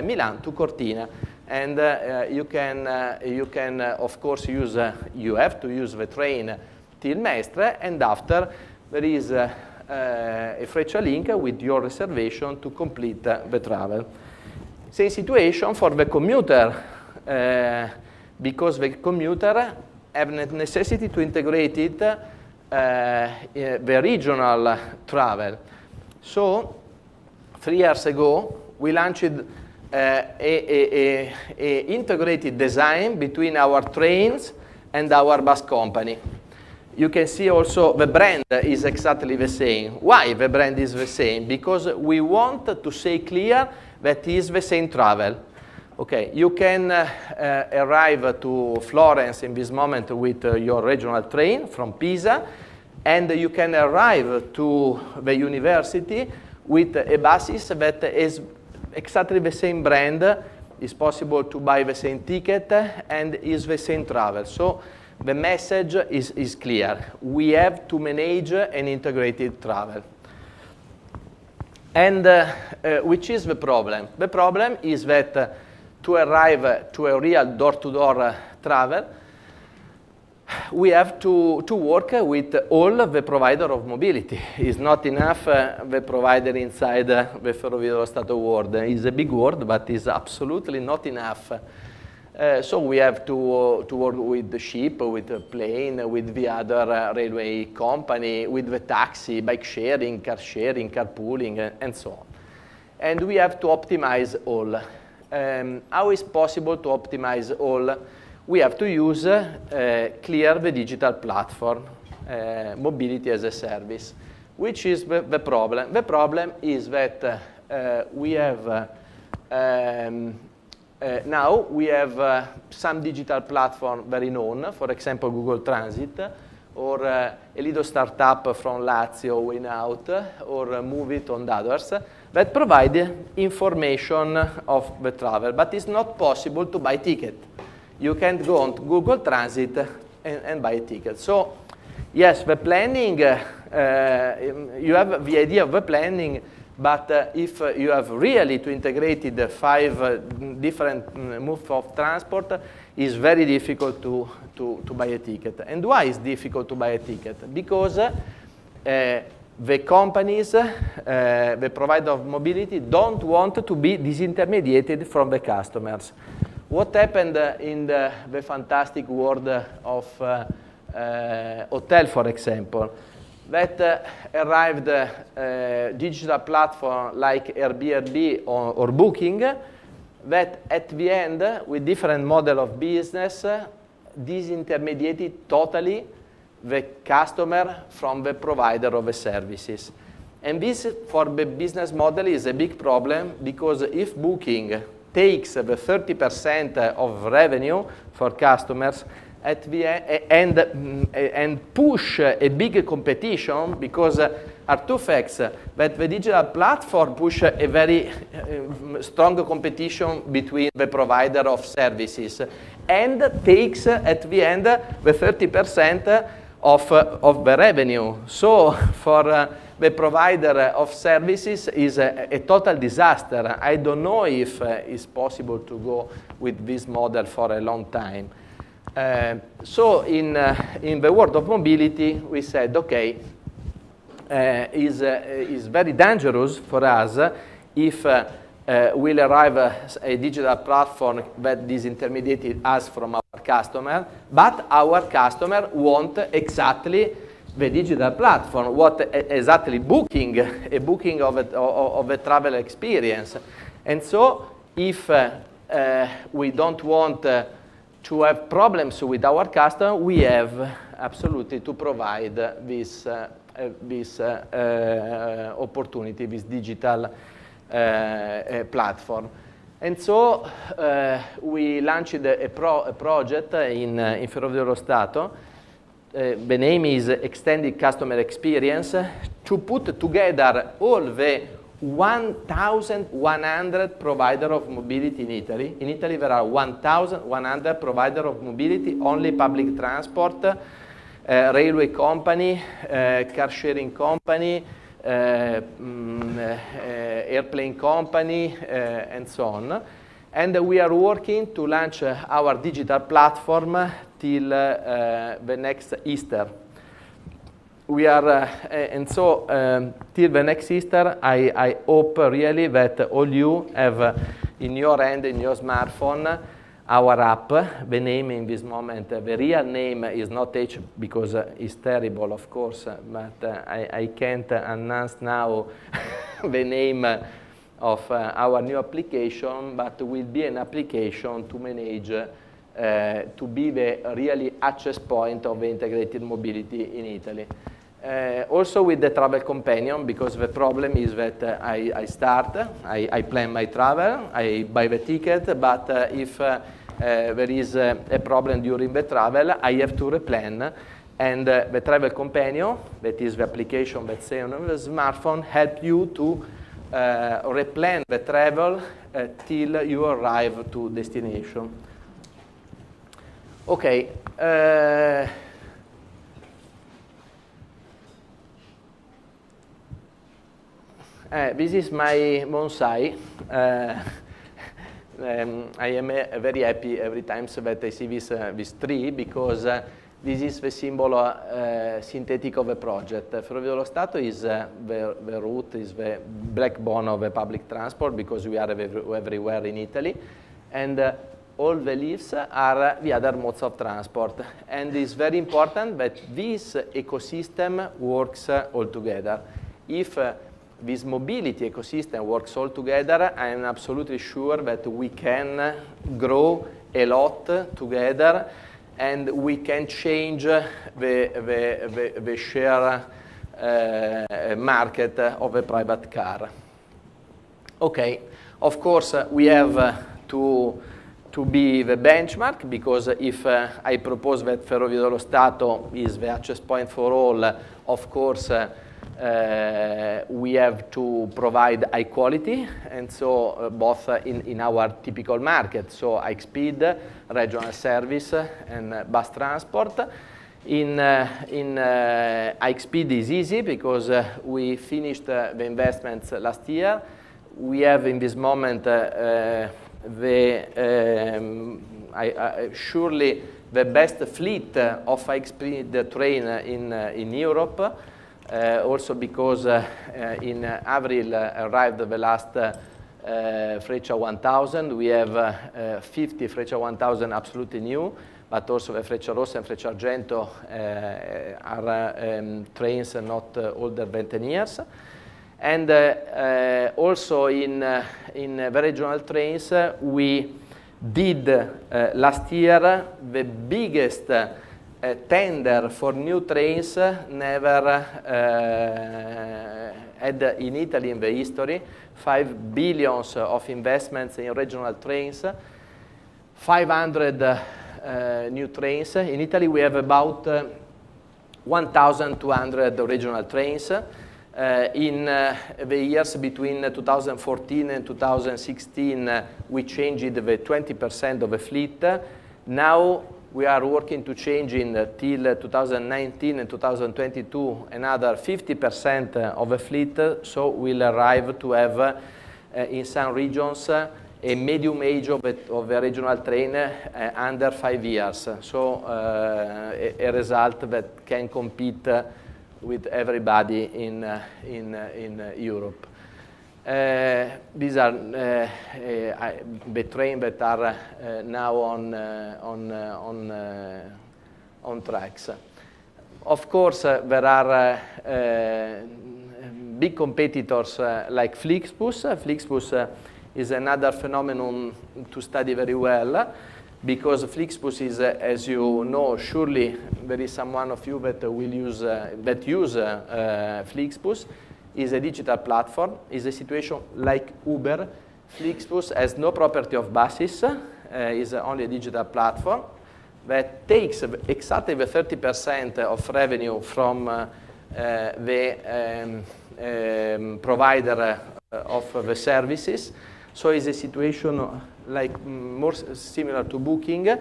Milan to Cortina. And you can of course you have to use the train till Mestre, and after there is a Freccialink with your reservation to complete the travel. Same situation for the commuter, because the commuter have the necessity to integrate it the regional travel. So 3 years ago we launched a integrated design between our trains and our bus company. you can see also the brand is exactly the same. Why the brand is the same? Because we want to say clear that is the same travel. Okay, you can arrive to Florence in this moment with your regional train from Pisa, and you can arrive to the university with a buses that is exactly the same brand. It's possible to buy the same ticket and is the same travel. So the message is clear. We have to manage an integrated travel. And which is the problem? The problem is that to arrive to a real door-to-door travel, we have to work with all the provider of mobility. It's not enough the provider inside the Ferrovie dello Stato world. It's a big word, but it's absolutely not enough. So we have to work with the ship, with the plane, with the other railway company, with the taxi, bike sharing, carpooling, and so on. And we have to optimize all. How is possible to optimize all? We have to use clear the digital platform, mobility as a service. Which is the problem? The problem is that we have now we have some digital platform very known, for example, Google Transit, or a little startup from Lazio, Winout, or Moveit and others, that provide information of the travel, but it's not possible to buy ticket. You can't go on to Google Transit and buy a ticket. So, yes, the planning, you have the idea of the planning, but if you have really to integrate the 5 different modes of transport, it's very difficult to buy a ticket. And why is difficult to buy a ticket? Because the companies, the provider of mobility, don't want to be disintermediated from the customers. What happened in the fantastic world of hotel, for example? That arrived digital platform like Airbnb or Booking, that at the end, with different model of business, disintermediated totally the customer from the provider of the services. And this, for the business model, is a big problem, because if Booking takes the 30% of revenue for customers, at the end, and push a big competition, because are two facts, that the digital platform push a very strong competition between the provider of services, and takes at the end the 30% of the revenue. So for the provider of services is a total disaster. I don't know if it's possible to go with this model for a long time. So in the world of mobility, we said, okay, is very dangerous for us if we'll arrive a digital platform that disintermediated us from our customer, but our customer want exactly the digital platform, what exactly booking, a booking of a travel experience. And so if we don't want to have problems with our customer, we have absolutely to provide this opportunity, this digital platform. And so we launched a project in Ferrovie dello Stato. The name is Extended Customer Experience, to put together all the 1,100 providers of mobility in Italy. In Italy, there are 1,100 providers of mobility, only public transport, railway company, car sharing company, airplane company, and so on. And we are working to launch our digital platform till the next Easter. We are, and so till the next Easter, I hope really that all you have in your hand, in your smartphone, our app. The name in this moment, the real name is not H, because it's terrible, of course, but I can't announce now the name of our new application, but will be an application to manage to be the really access point of integrated mobility in Italy. Also with the travel companion, because the problem is that I plan my travel, I buy the ticket, but if there is a problem during the travel, I have to replan. And the travel companion, that is the application that's on the smartphone, help you to replan the travel till you arrive to destination. Okay. This is my bonsai. I am very happy every time that I see this tree, because this is the symbol synthetic of a project. Ferrovie dello Stato is the route, is the backbone of the public transport, because we are everywhere in Italy. And all the leaves are the other modes of transport. And it's very important that this ecosystem works all together. If this mobility ecosystem works all together, I am absolutely sure that we can grow a lot together, and we can change the share market of a private car. Okay, of course, we have to be the benchmark, because if I propose that Ferrovie dello Stato is the access point for all, of course, we have to provide high quality, and so both in our typical market, so high speed, regional service, and bus transport. In high speed is easy, because we finished the investments last year. We have in this moment surely the best fleet of high speed train in Europe. Also because in April arrived the last Freccia 1000. We have 50 Freccia 1000 absolutely new, but also the Freccia Rossa and Freccia Argento are trains not older than 10 years. And also in the regional trains, we did last year the biggest tender for new trains never had in Italy in the history. 5 billion of investments in regional trains, 500 new trains. In Italy we have about 1,200 regional trains. In the years between 2014 and 2016, we changed the 20% of the fleet. Now we are working to change till 2019 and 2022 another 50% of the fleet, so we'll arrive to have in some regions a medium age of the regional train under 5 years. So a result that can compete with everybody in Europe. These are the trains that are now on tracks. Of course, there are big competitors like Flixbus. Flixbus is another phenomenon to study very well, because Flixbus is, as you know, surely there is someone of you that will use Flixbus. Is a digital platform, is a situation like Uber. Flixbus has no property of buses, is only a digital platform that takes exactly the 30% of revenue from the provider of the services. So it's a situation like more similar to Booking.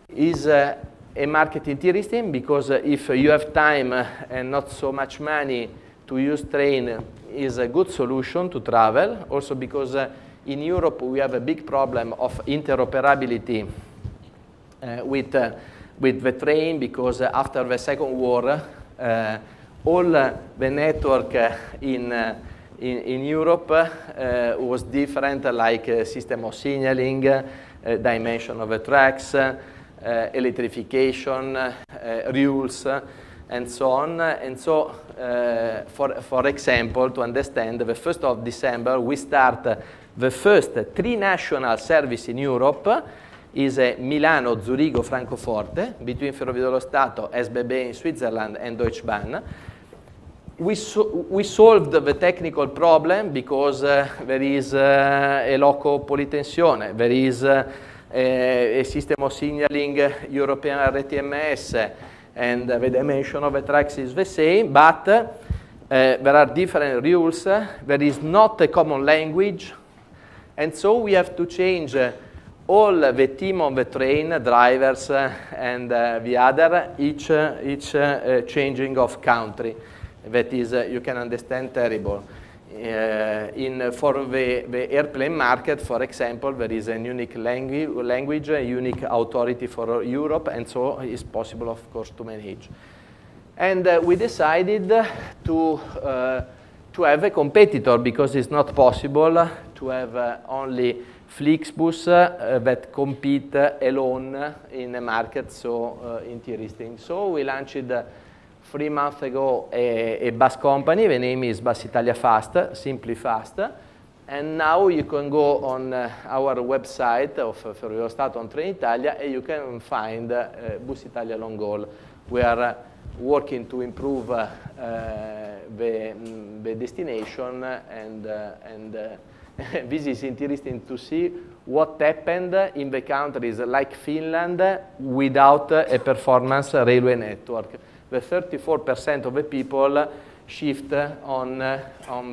Is a market interesting, because if you have time and not so much money, to use train is a good solution to travel. Also because in Europe we have a big problem of interoperability with the train, because after the Second War, all the network in Europe was different, like system of signaling, dimension of the tracks, electrification, rules, and so on. And so, for example, to understand, the 1st of December, we start the first 3 national service in Europe is a Milano, Zurigo, Francoforte, between Ferrovie dello Stato, SBB in Switzerland, and Deutsche Bahn. We solved the technical problem because there is a loco polytensione, there is a system of signaling European RTMS, and the dimension of the tracks is the same, but there are different rules, there is not a common language, and so we have to change all the team on the train, drivers and the other, each changing of country. That is, you can understand, terrible. For the airplane market, for example, there is a unique language, a unique authority for Europe, and so it's possible, of course, to manage. And we decided to have a competitor, because it's not possible to have only Flixbus that compete alone in a market so interesting. So we launched 3 months ago a bus company. The name is Bus Italia Fast, simply fast. And now you can go on our website of Ferrovie dello Stato on Train Italia, and you can find Bus Italia Long Haul. We are working to improve the destination, and this is interesting to see what happened in the countries like Finland without a performance railway network. The 34% of the people shift on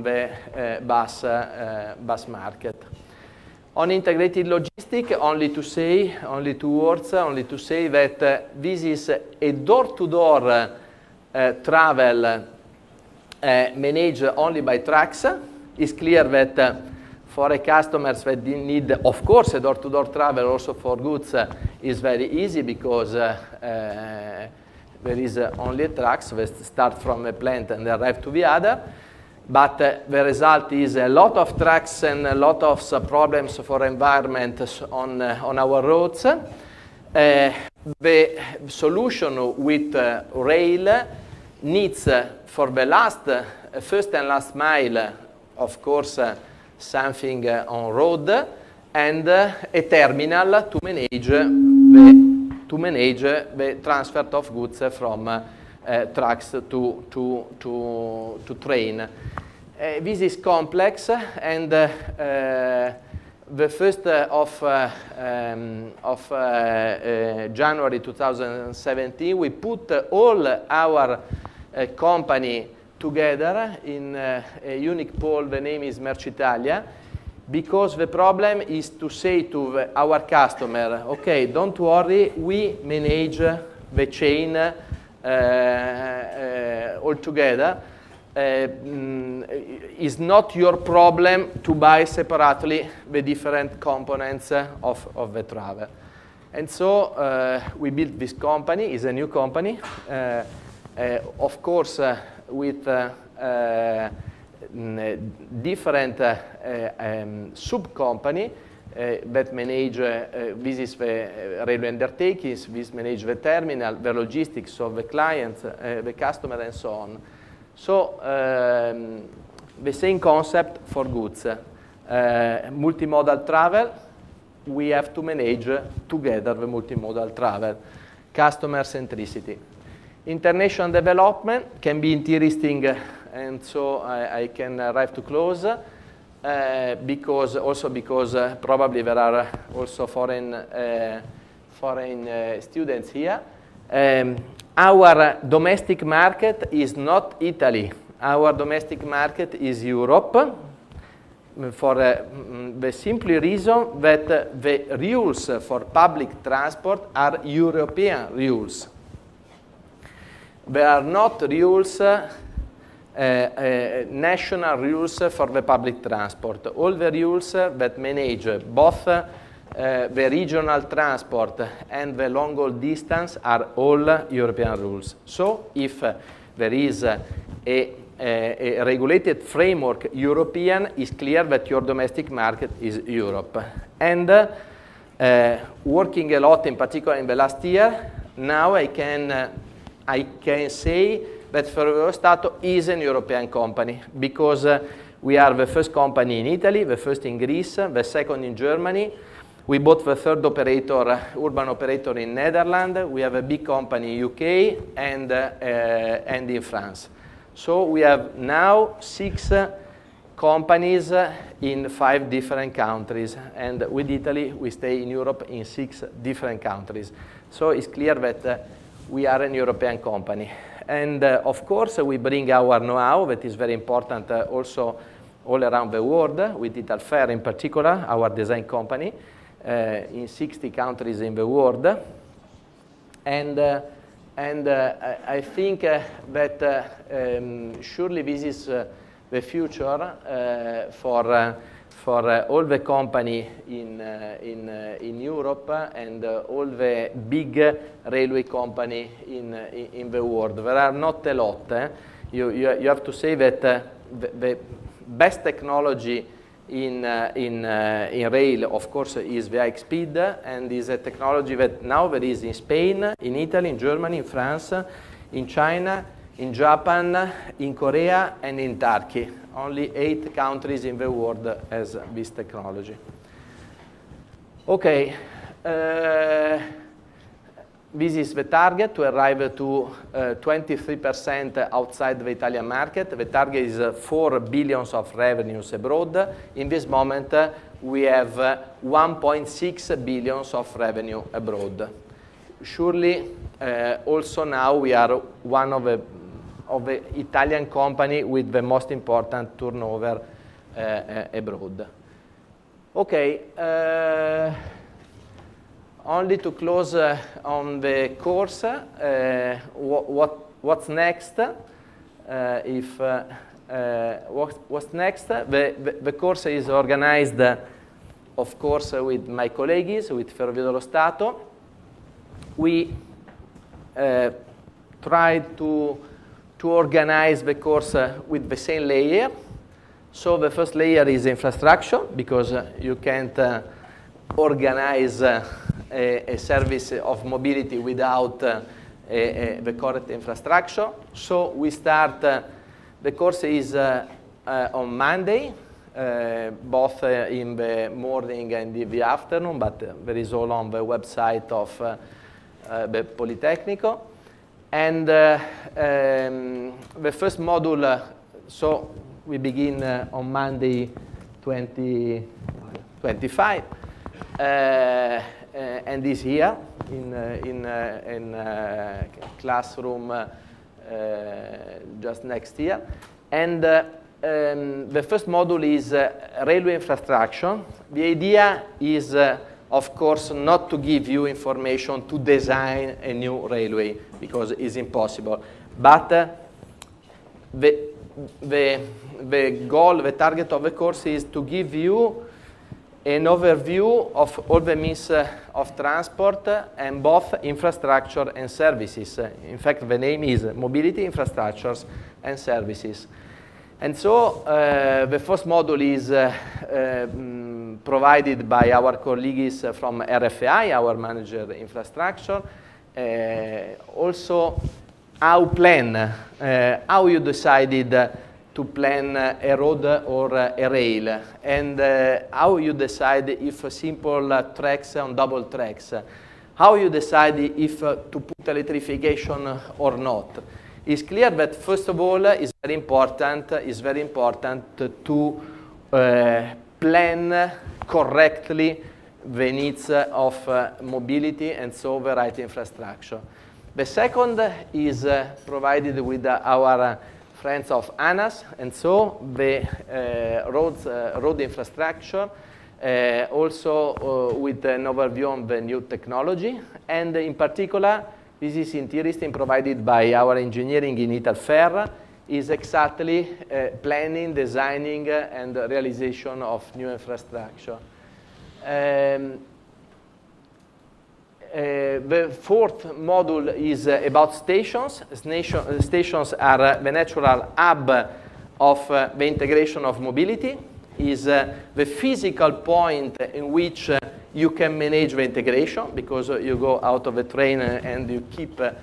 the bus market. On integrated logistics, only two words, only to say that this is a door-to-door travel managed only by trucks. It's clear that for a customers that need, of course, a door-to-door travel also for goods is very easy, because there is only trucks that start from a plant and arrive to the other. But the result is a lot of trucks and a lot of problems for environment on our roads. The solution with rail needs for the first and last mile, of course, something on road, and a terminal to manage the transfer of goods from trucks to train. This is complex, and the 1st of January 2017, we put all our company together in a unique pool. The name is Merci Italia, because the problem is to say to our customer, okay, don't worry, we manage the chain all together. It's not your problem to buy separately the different components of the travel. And so we built this company. It's a new company, of course, with different sub-company that manage, this is the railway undertakings, this manage the terminal, the logistics of the client, the customer, and so on. So the same concept for goods. Multimodal travel, we have to manage together the multimodal travel. Customer centricity. International development can be interesting, and so I can arrive to close, because probably there are also foreign students here. Our domestic market is not Italy. Our domestic market is Europe, for the simple reason that the rules for public transport are European rules. There are not rules, national rules for the public transport. All the rules that manage both the regional transport and the long haul distance are all European rules. So if there is a regulated framework European, it's clear that your domestic market is Europe. And working a lot, in particular in the last year, now I can say that Ferrovie dello Stato is an European company, because we are the first company in Italy, the first in Greece, the second in Germany. We bought the third operator, urban operator in Netherlands. We have a big company in UK and in France. So we have now 6 companies in 5 different countries. And with Italy, we stay in Europe in 6 different countries. So it's clear that we are an European company. And of course, we bring our know-how that is very important also all around the world, with Italfer in particular, our design company, in 60 countries in the world. And I think that surely this is the future for all the company in Europe and all the big railway company in the world. There are not a lot. You have to say that the best technology in rail, of course, is the high speed, and is a technology that now there is in Spain, in Italy, in Germany, in France, in China, in Japan, in Korea, and in Turkey. Only 8 countries in the world has this technology. Okay, this is the target, to arrive to 23% outside the Italian market. The target is 4 billion of revenues abroad. In this moment, we have 1.6 billion of revenue abroad. Surely, also now we are one of the Italian company with the most important turnover abroad. Okay. Only to close on the course, what's next? What's next? The course is organized, of course, with my colleagues, with Ferrovie dello Stato. We tried to organize the course with the same layer. So the first layer is infrastructure, because you can't organize a service of mobility without the correct infrastructure. So we start, the course is on Monday, both in the morning and in the afternoon, but there is all on the website of the Politecnico. And the first module, so we begin on Monday 2025. And is here in classroom just next year. And the first module is railway infrastructure. The idea is, of course, not to give you information to design a new railway, because it's impossible. But the goal, the target of the course is to give you an overview of all the means of transport and both infrastructure and services. In fact, the name is Mobility, Infrastructures and Services. And so the first module is provided by our colleagues from RFI, our manager infrastructure. Also, how you decided to plan a road or a rail, and how you decide if simple tracks on double tracks, how you decide if to put electrification or not. It's clear that first of all, it's very important to plan correctly the needs of mobility, and so the right infrastructure. The second is provided with our friends of ANAS, and so the road infrastructure, also with an overview on the new technology. And in particular, this is interesting, provided by our engineering in Italfer, is exactly planning, designing, and realization of new infrastructure. The fourth module is about stations. Stations are the natural hub of the integration of mobility, is the physical point in which you can manage the integration, because you go out of the train and you keep a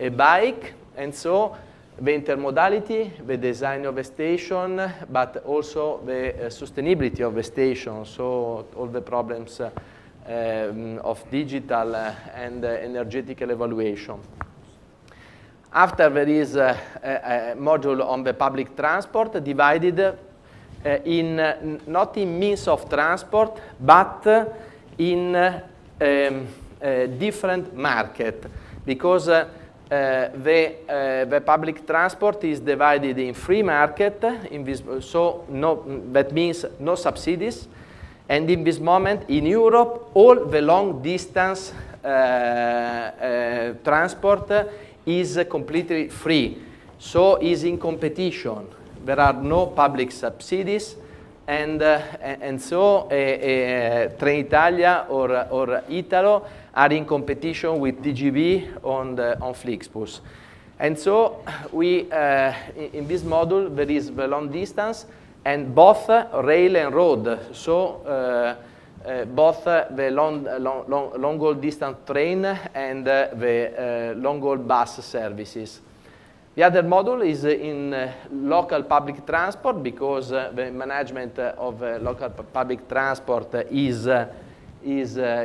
bike. And so the intermodality, the design of the station, but also the sustainability of the station, so all the problems of digital and energetical evaluation. After there is a module on the public transport divided not in means of transport, but in different market, because the public transport is divided in free market, that means no subsidies, and in this moment in Europe all the long distance transport is completely free, so is in competition. There are no public subsidies, and so Trenitalia or Italo are in competition with TGV on Flixbus. And so we, in this module, there is the long distance and both rail and road. So both the long-haul distance train and the long-haul bus services. The other module is in local public transport, because the management of local public transport is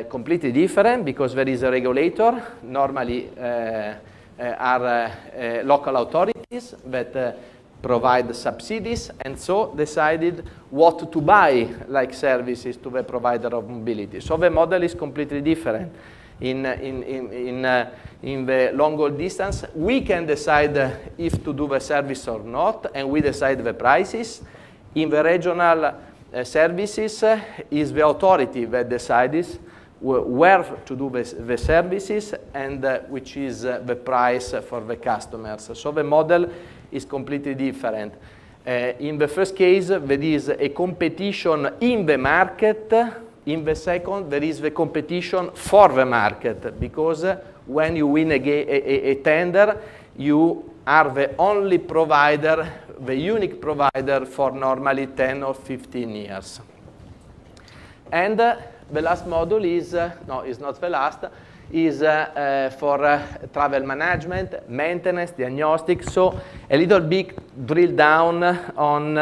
completely different, because there is a regulator, normally are local authorities that provide subsidies, and so decided what to buy like services to the provider of mobility. So the model is completely different. In the long-haul distance, we can decide if to do the service or not, and we decide the prices. In the regional services, is the authority that decides where to do the services and which is the price for the customers. So the model is completely different. In the first case, there is a competition in the market. In the second, there is the competition for the market, because when you win a tender, you are the only provider, the unique provider for normally 10 or 15 years. And the last module is, no, it's not the last, is for travel management, maintenance, diagnostic. So a little bit drill down on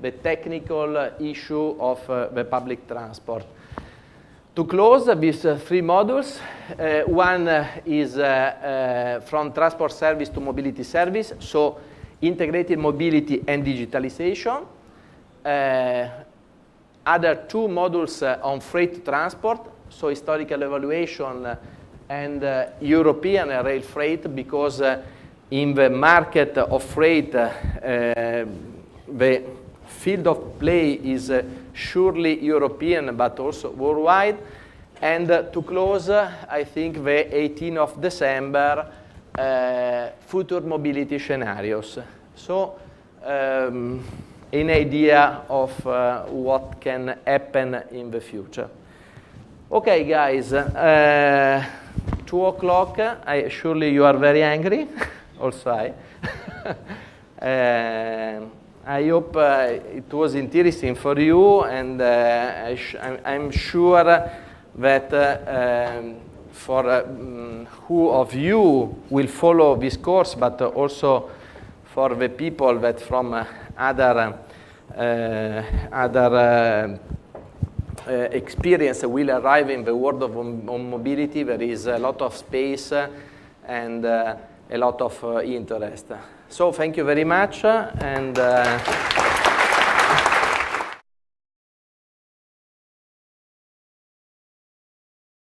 the technical issue of the public transport. To close these three modules, one is from transport service to mobility service, so integrated mobility and digitalization. Other two modules on freight transport, so historical evaluation and European rail freight, because in the market of freight, the field of play is surely European, but also worldwide. And to close, I think the 18th of December, future mobility scenarios. So an idea of what can happen in the future. Okay, guys, 2 o'clock. Surely you are very angry. Also, I hope it was interesting for you, and I'm sure that for who of you will follow this course, but also for the people that from other experience will arrive in the world of mobility, there is a lot of space and a lot of interest. So thank you very much, and